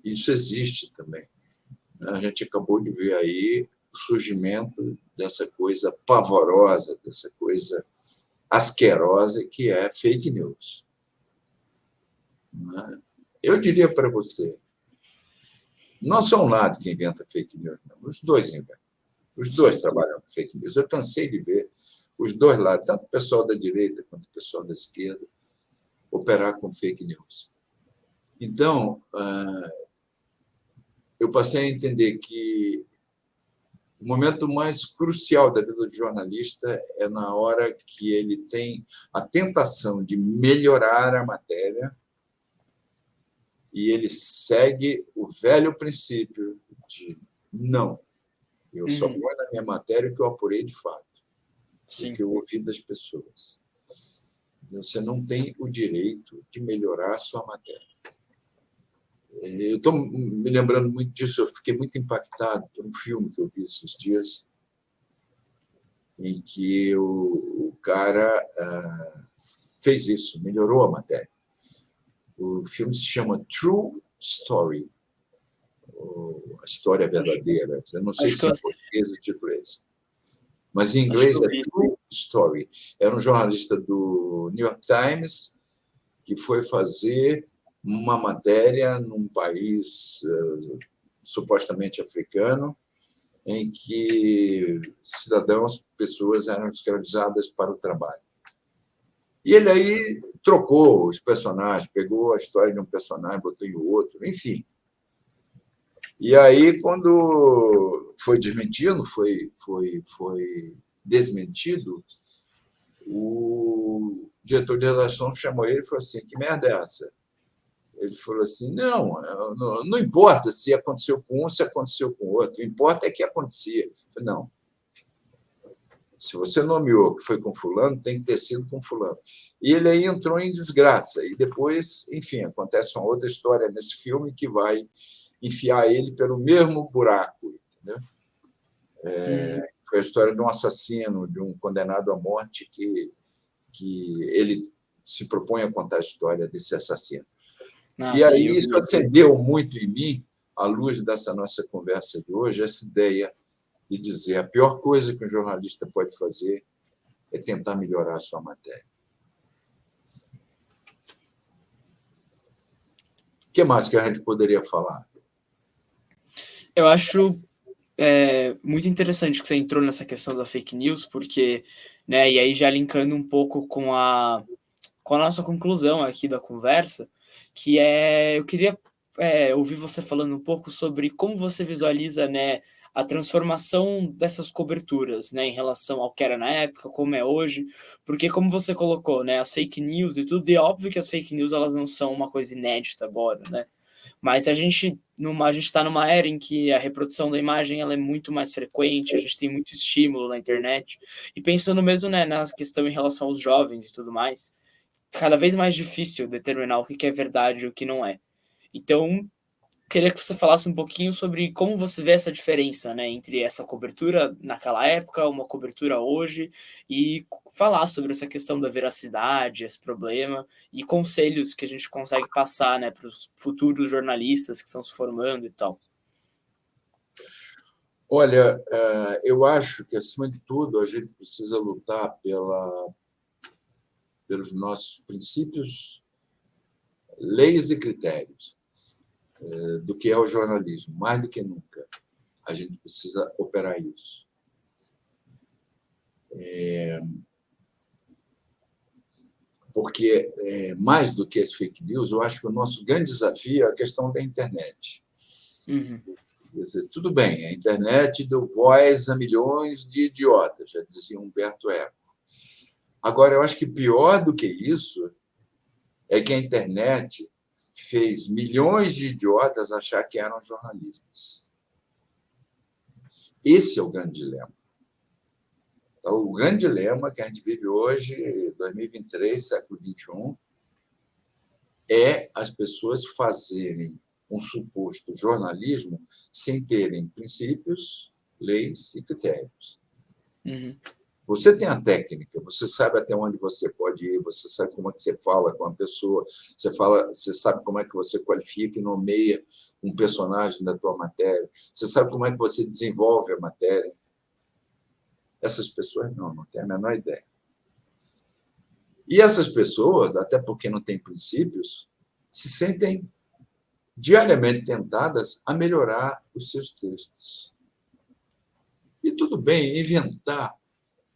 isso existe também. A gente acabou de ver aí o surgimento dessa coisa pavorosa, dessa coisa asquerosa que é fake news. Eu diria para você, não é só um lado que inventa fake news, não. Os dois inventam. Os dois trabalham com fake news. Eu cansei de ver os dois lados, tanto o pessoal da direita quanto o pessoal da esquerda, operar com fake news. Então, eu passei a entender que o momento mais crucial da vida do jornalista é na hora que ele tem a tentação de melhorar a matéria e ele segue o velho princípio de não, eu só Uhum. vou na minha matéria o que eu apurei de fato, o Sim. que eu ouvi das pessoas. Você não tem o direito de melhorar a sua matéria. Eu estou me lembrando muito disso, eu fiquei muito impactado por um filme que eu vi esses dias, em que o cara fez isso, melhorou a matéria. O filme se chama True Story, a história verdadeira. Eu não sei Acho que se eu em português o título é esse. mas em Acho que inglês eu é vi. True Story. Era um jornalista do New York Times que foi fazer uma matéria num país supostamente africano, em que cidadãos, pessoas eram escravizadas para o trabalho. E ele aí trocou os personagens, pegou a história de um personagem, botou em outro, enfim. E aí, quando foi desmentido, foi desmentido, o diretor de redação chamou ele e falou assim: que merda é essa? Ele falou assim: não importa se aconteceu com um, se aconteceu com o outro, o importa é que acontecia. Eu falei: não, se você nomeou que foi com fulano, tem que ter sido com fulano. E ele aí entrou em desgraça. E depois, enfim, acontece uma outra história nesse filme que vai enfiar ele pelo mesmo buraco. Entendeu? Foi a história de um assassino, de um condenado à morte, que ele se propõe a contar a história desse assassino. E Sim, aí isso acendeu muito em mim, à luz dessa nossa conversa de hoje, essa ideia de dizer a pior coisa que um jornalista pode fazer é tentar melhorar a sua matéria. O que mais que a gente poderia falar? Eu acho muito interessante que você entrou nessa questão da fake news, porque, né, e aí já linkando um pouco com a nossa conclusão aqui da conversa, que eu queria ouvir você falando um pouco sobre como você visualiza, né, a transformação dessas coberturas, né, em relação ao que era na época, como é hoje, porque como você colocou, né, as fake news e tudo, e é óbvio que as fake news elas não são uma coisa inédita agora, né, mas a gente está numa era em que a reprodução da imagem ela é muito mais frequente, a gente tem muito estímulo na internet, e pensando mesmo, né, na questão em relação aos jovens e tudo mais, cada vez mais difícil determinar o que é verdade e o que não é. Então, queria que você falasse um pouquinho sobre como você vê essa diferença, né, entre essa cobertura naquela época, uma cobertura hoje, e falar sobre essa questão da veracidade, esse problema, e conselhos que a gente consegue passar, né, para os futuros jornalistas que estão se formando e tal. Olha, eu acho que, acima de tudo, a gente precisa lutar pelos nossos princípios, leis e critérios do que é o jornalismo, mais do que nunca. A gente precisa operar isso. Porque, mais do que as fake news, eu acho que o nosso grande desafio é a questão da internet. Uhum. Quer dizer, tudo bem, a internet deu voz a milhões de idiotas, já dizia Humberto Eco. Agora, eu acho que pior do que isso é que a internet fez milhões de idiotas achar que eram jornalistas. Esse é o grande dilema. Então, o grande dilema que a gente vive hoje, 2023, século XXI, é as pessoas fazerem um suposto jornalismo sem terem princípios, leis e critérios. Uhum. Você tem a técnica, você sabe até onde você pode ir, você sabe como é que você fala com uma pessoa, você sabe como é que você qualifica e nomeia um personagem da tua matéria, você sabe como é que você desenvolve a matéria. Essas pessoas não têm a menor ideia. E essas pessoas, até porque não têm princípios, se sentem diariamente tentadas a melhorar os seus textos. E tudo bem, inventar.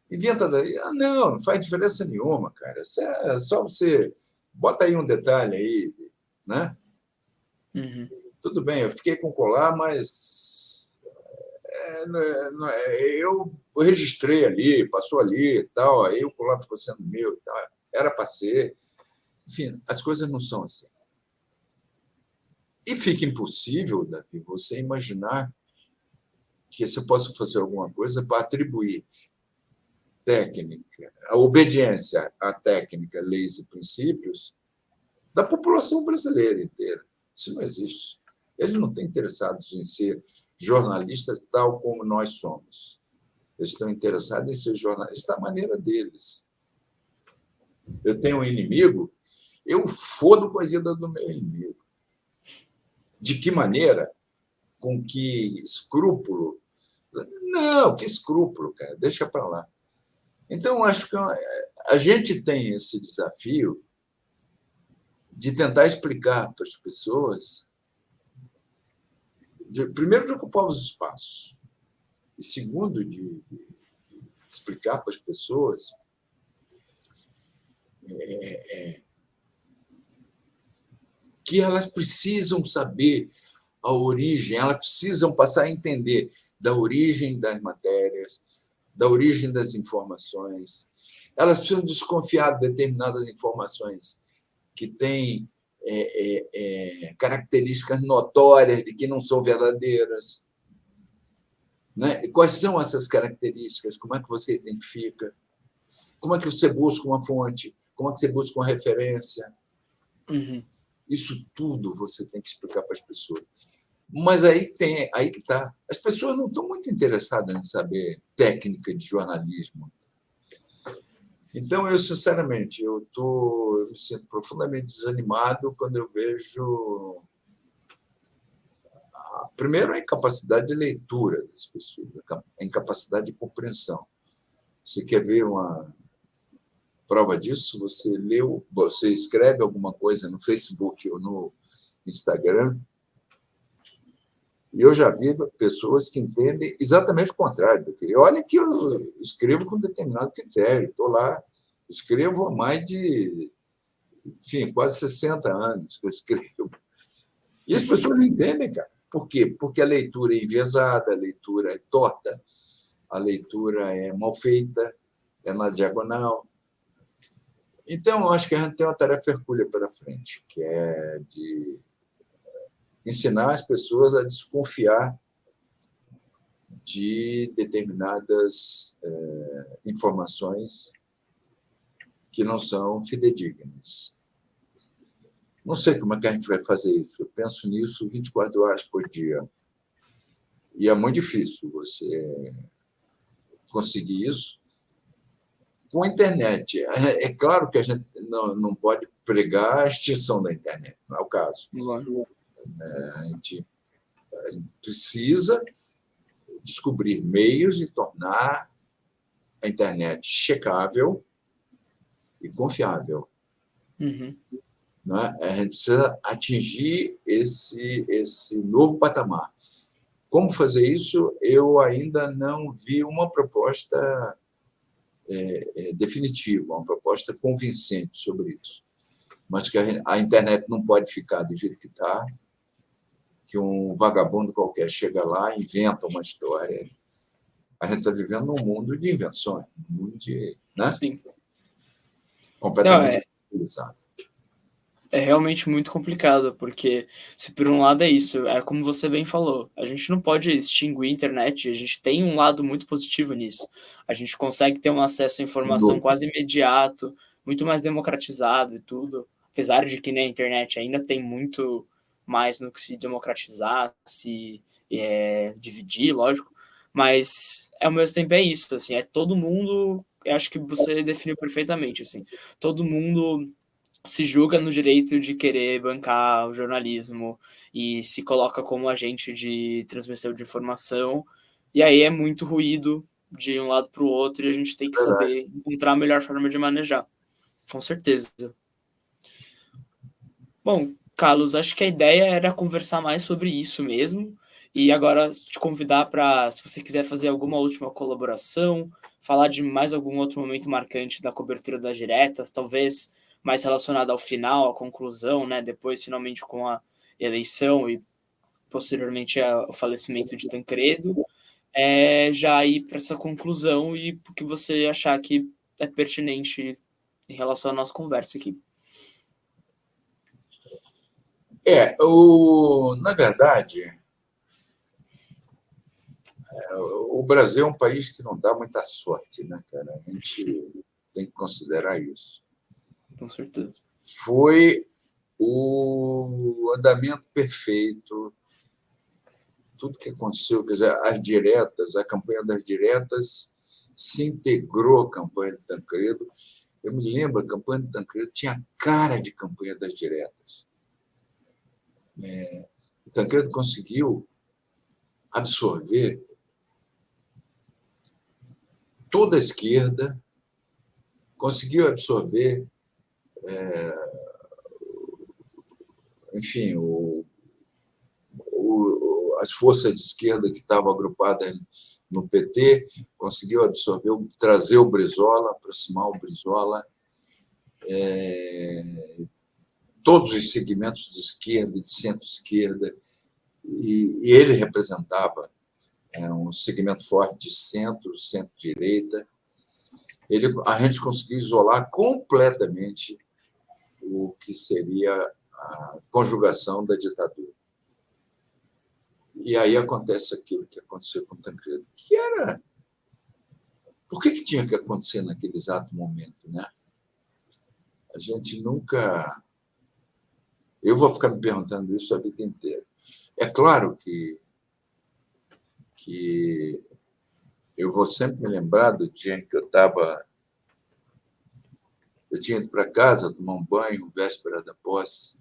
Inventa daí. Não faz diferença nenhuma, cara. É só você. Bota aí um detalhe aí, né? Uhum. Tudo bem, eu fiquei com colar, mas eu registrei ali, passou ali e tal, aí o colar ficou sendo meu e tal. Era para ser. Enfim, as coisas não são assim. E fica impossível, Davi, você imaginar que você possa fazer alguma coisa para atribuir técnica, a obediência à técnica, leis e princípios da população brasileira inteira. Isso não existe. Eles não estão interessados em ser jornalistas tal como nós somos. Eles estão interessados em ser jornalistas da maneira deles. Eu tenho um inimigo, eu fodo com a vida do meu inimigo. De que maneira? Com que escrúpulo, Não, que escrúpulo, cara, deixa para lá. Então, acho que a gente tem esse desafio de tentar explicar para as pessoas, primeiro, de ocupar os espaços, e segundo, de explicar para as pessoas que elas precisam saber a origem, elas precisam passar a entender da origem das matérias, da origem das informações. Elas precisam desconfiar de determinadas informações que têm características notórias de que não são verdadeiras. Né? E quais são essas características? Como é que você identifica? Como é que você busca uma fonte? Como é que você busca uma referência? Uhum. Isso tudo você tem que explicar para as pessoas. Mas aí que está. As pessoas não estão muito interessadas em saber técnica de jornalismo. Então, eu, sinceramente, eu me sinto profundamente desanimado quando eu vejo, primeiro, a incapacidade de leitura das pessoas, a incapacidade de compreensão. Você quer ver uma prova disso? Você escreve alguma coisa no Facebook ou no Instagram, e eu já vi pessoas que entendem exatamente o contrário. Olha que eu escrevo com determinado critério. Estou lá, escrevo há mais de, enfim, quase 60 anos que eu escrevo. E as pessoas não entendem, cara. Por quê? Porque a leitura é enviesada, a leitura é torta, a leitura é mal feita, é na diagonal. Então, eu acho que a gente tem uma tarefa hercúlea pela frente, que é de ensinar as pessoas a desconfiar de determinadas informações que não são fidedignas. Não sei como é que a gente vai fazer isso. Eu penso nisso 24 horas por dia. E é muito difícil você conseguir isso com a internet. É claro que a gente não pode pregar a extinção da internet, não é o caso. A gente precisa descobrir meios de tornar a internet checável e confiável. Uhum. Né? A gente precisa atingir esse novo patamar. Como fazer isso? Eu ainda não vi uma proposta definitiva, uma proposta convincente sobre isso. Mas que a internet não pode ficar do jeito que está, que um vagabundo qualquer chega lá, inventa uma história. A gente está vivendo num mundo de invenções, um mundo de, né? Sim. Completamente utilizado. É realmente muito complicado, porque se por um lado é isso, é como você bem falou, a gente não pode extinguir a internet, a gente tem um lado muito positivo nisso. A gente consegue ter um acesso à informação quase imediato, muito mais democratizado e tudo, apesar de que na internet ainda tem muito mais no que se democratizar, se dividir, lógico, mas ao mesmo tempo é isso, assim, é todo mundo, eu acho que você definiu perfeitamente, assim, todo mundo se julga no direito de querer bancar o jornalismo e se coloca como agente de transmissão de informação, e aí é muito ruído de um lado para o outro e a gente tem que saber encontrar a melhor forma de manejar, com certeza. Bom, Carlos, acho que a ideia era conversar mais sobre isso mesmo, e agora te convidar para, se você quiser fazer alguma última colaboração, falar de mais algum outro momento marcante da cobertura das diretas, talvez mais relacionado ao final, à conclusão, né? Depois, finalmente, com a eleição e posteriormente ao falecimento de Tancredo, já ir para essa conclusão e o que você achar que é pertinente em relação à nossa conversa aqui. Na verdade, o Brasil é um país que não dá muita sorte, né, cara? A gente tem que considerar isso. Com certeza. Foi o andamento perfeito, tudo que aconteceu, quer dizer, as diretas, a campanha das diretas se integrou à campanha de Tancredo. Eu me lembro, a campanha de Tancredo tinha cara de campanha das diretas. O Tancredo conseguiu absorver toda a esquerda, conseguiu absorver, enfim, as forças de esquerda que estavam agrupadas no PT, conseguiu absorver, trazer o Brizola, aproximar o Brizola, todos os segmentos de esquerda e de centro-esquerda, e ele representava um segmento forte de centro, centro-direita. A gente conseguiu isolar completamente o que seria a conjugação da ditadura. E aí acontece aquilo que aconteceu com Tancredo, que era... Por que tinha que acontecer naquele exato momento, né? A gente nunca... Eu vou ficar me perguntando isso a vida inteira. É claro que eu vou sempre me lembrar do dia em que eu tinha ido para casa tomar um banho, véspera da posse.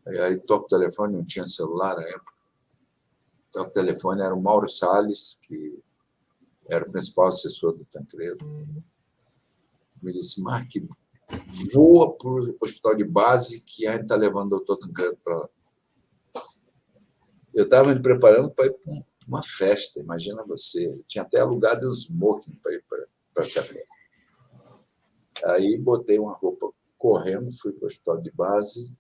Aí toco o telefone, não tinha celular na época. Toco o telefone, era o Mauro Salles, que era o principal assessor do Tancredo. Me disse: Mark, voa para o hospital de base que a gente está levando o doutor Tancredo para lá. Eu estava me preparando para ir para uma festa, imagina você. Eu tinha até alugado um smoking para ir para essa festa. Aí botei uma roupa correndo, fui para o hospital de base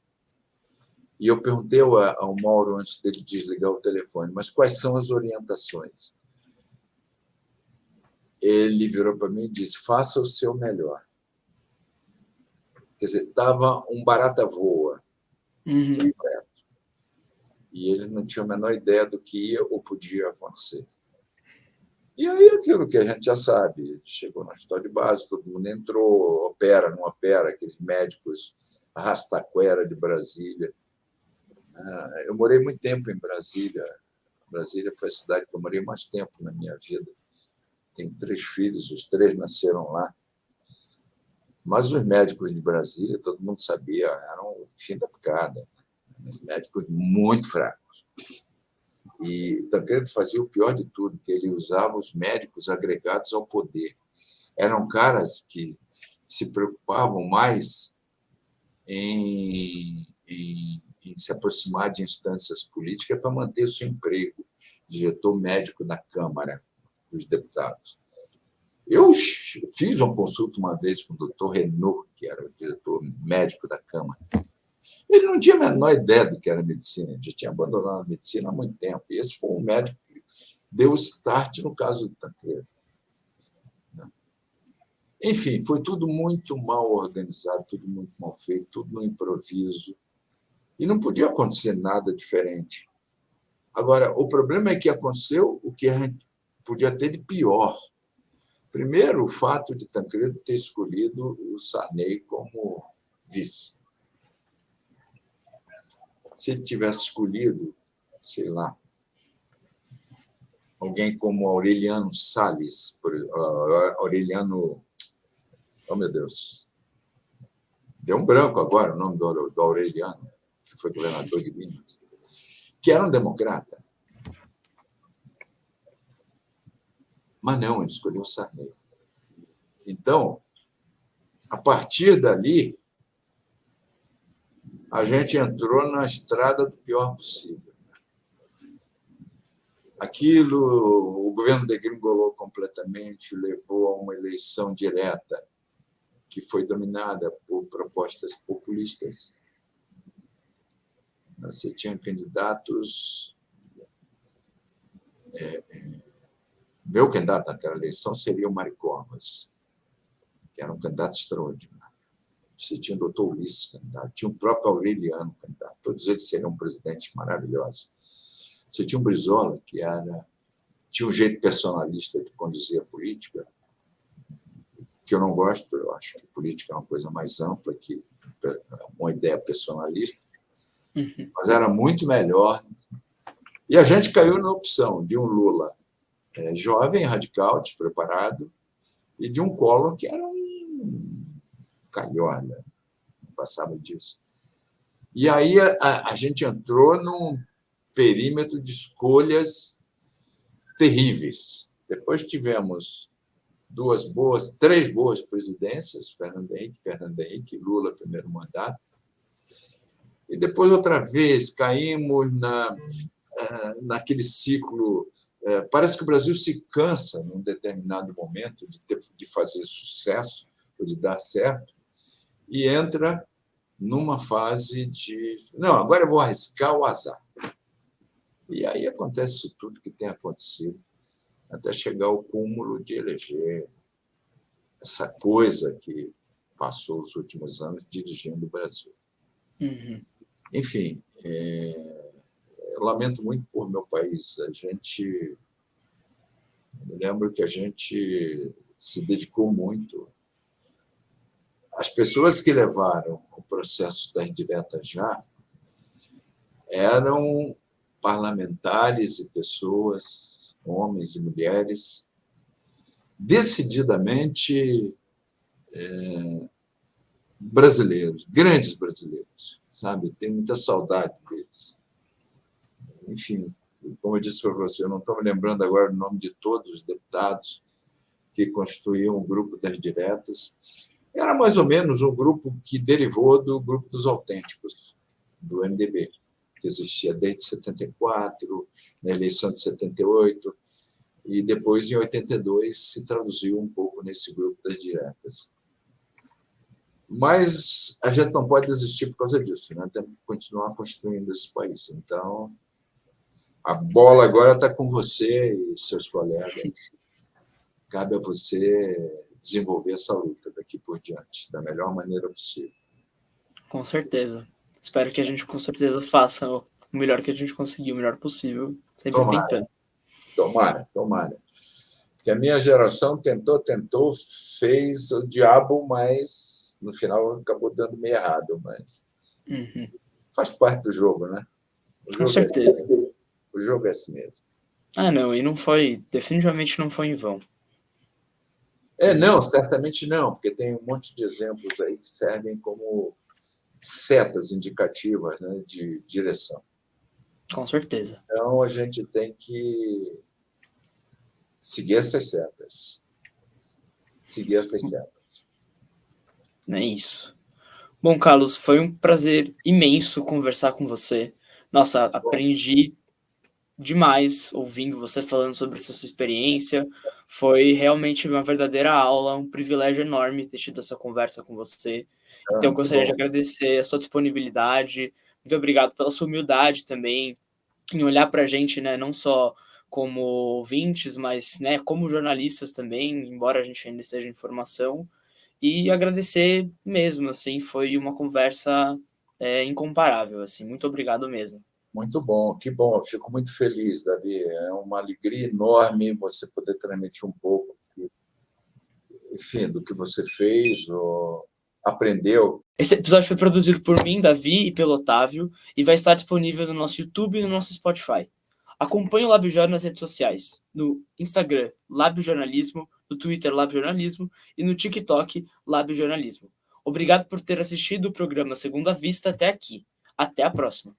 e eu perguntei ao Mauro, antes dele desligar o telefone, mas quais são as orientações? Ele virou para mim e disse: faça o seu melhor. Quer dizer, estava um barata voa. Uhum. E ele não tinha a menor ideia do que ia ou podia acontecer. E aí aquilo que a gente já sabe, chegou no hospital de base, todo mundo entrou, opera, não opera, aqueles médicos arrastaquera de Brasília. Eu morei muito tempo em Brasília. Brasília foi a cidade que eu morei mais tempo na minha vida. Tenho 3 filhos, os 3 nasceram lá. Mas os médicos de Brasília, todo mundo sabia, eram o fim da picada. Médicos muito fracos. E Tancredo fazia o pior de tudo, que ele usava os médicos agregados ao poder. Eram caras que se preocupavam mais em se aproximar de instâncias políticas para manter o seu emprego, diretor médico da Câmara dos Deputados. Eu fiz uma consulta uma vez com o doutor Renaud, que era o diretor médico da Câmara. Ele não tinha a menor ideia do que era medicina, ele já tinha abandonado a medicina há muito tempo. E esse foi um médico que deu start no caso do Tancredo. Enfim, foi tudo muito mal organizado, tudo muito mal feito, tudo no improviso. E não podia acontecer nada diferente. Agora, o problema é que aconteceu o que a gente podia ter de pior. Primeiro, o fato de Tancredo ter escolhido o Sarney como vice. Se ele tivesse escolhido, sei lá, alguém como Aureliano Salles, Aureliano... Oh, meu Deus! Deu um branco agora o nome do Aureliano, que foi governador de Minas, que era um democrata. Mas não, ele escolheu o Sarney. Então, a partir dali, a gente entrou na estrada do pior possível. Aquilo, o governo degringolou completamente, levou a uma eleição direta que foi dominada por propostas populistas. Você tinha candidatos... Meu candidato naquela eleição seria o Mário Covas, que era um candidato extraordinário. Você tinha o doutor Ulisses candidato, tinha o próprio Aureliano candidato. Todos eles seriam presidentes maravilhosos. Você tinha o Brizola, que tinha um jeito personalista de conduzir a política, que eu não gosto. Eu acho que política é uma coisa mais ampla que uma ideia personalista, mas era muito melhor. E a gente caiu na opção de um Lula jovem, radical, despreparado, e de um Collor que era um calhorda, não passava disso. E aí a gente entrou num perímetro de escolhas terríveis. Depois tivemos três boas presidências, Fernando Henrique, Lula, primeiro mandato, e depois, outra vez, caímos naquele ciclo. Parece que o Brasil se cansa, num determinado momento, de fazer sucesso ou de dar certo, e entra numa fase de... Não, agora eu vou arriscar o azar. E aí acontece isso tudo que tem acontecido, até chegar ao cúmulo de eleger essa coisa que passou os últimos anos dirigindo o Brasil. Uhum. Enfim, eu lamento muito por meu país. Eu me lembro que a gente se dedicou muito. As pessoas que levaram o processo das diretas já eram parlamentares e pessoas, homens e mulheres, decididamente brasileiros, grandes brasileiros, sabe? Tenho muita saudade deles. Enfim, como eu disse para você, eu não estou me lembrando agora o nome de todos os deputados que constituíam o grupo das diretas. Era mais ou menos um grupo que derivou do grupo dos autênticos, do MDB, que existia desde 74, na eleição de 78, e depois, em 82, se traduziu um pouco nesse grupo das diretas. Mas a gente não pode desistir por causa disso, né? Temos que continuar construindo esse país. Então, a bola agora está com você e seus colegas. Cabe a você desenvolver essa luta daqui por diante, da melhor maneira possível. Com certeza. Espero que a gente, com certeza, faça o melhor que a gente conseguir, o melhor possível, sempre tentando. Tomara. Porque a minha geração tentou, fez o diabo, mas no final acabou dando meio errado. Mas faz parte do jogo, né? Com certeza. O jogo é assim mesmo. Não, e definitivamente não foi em vão. Não, certamente não, porque tem um monte de exemplos aí que servem como setas indicativas, né, de direção. Com certeza. Então, a gente tem que seguir essas setas. É isso. Bom, Carlos, foi um prazer imenso conversar com você. Nossa, aprendi demais ouvindo você falando sobre essa sua experiência. Foi realmente uma verdadeira aula, um privilégio enorme ter tido essa conversa com você. Então, eu gostaria de agradecer a sua disponibilidade. Muito obrigado pela sua humildade também, em olhar para a gente, né, não só como ouvintes, mas, né, como jornalistas também, embora a gente ainda esteja em formação. E agradecer mesmo, assim, foi uma conversa incomparável, assim. Muito obrigado mesmo. Muito bom, que bom. Eu fico muito feliz, Davi. É uma alegria enorme você poder transmitir um pouco, enfim, do que você fez ou aprendeu. Esse episódio foi produzido por mim, Davi, e pelo Otávio, e vai estar disponível no nosso YouTube e no nosso Spotify. Acompanhe o Lábio Jornal nas redes sociais, no Instagram, Lábio Jornalismo, no Twitter, Lábio Jornalismo, e no TikTok, Lábio Jornalismo. Obrigado por ter assistido o programa Segunda Vista até aqui. Até a próxima.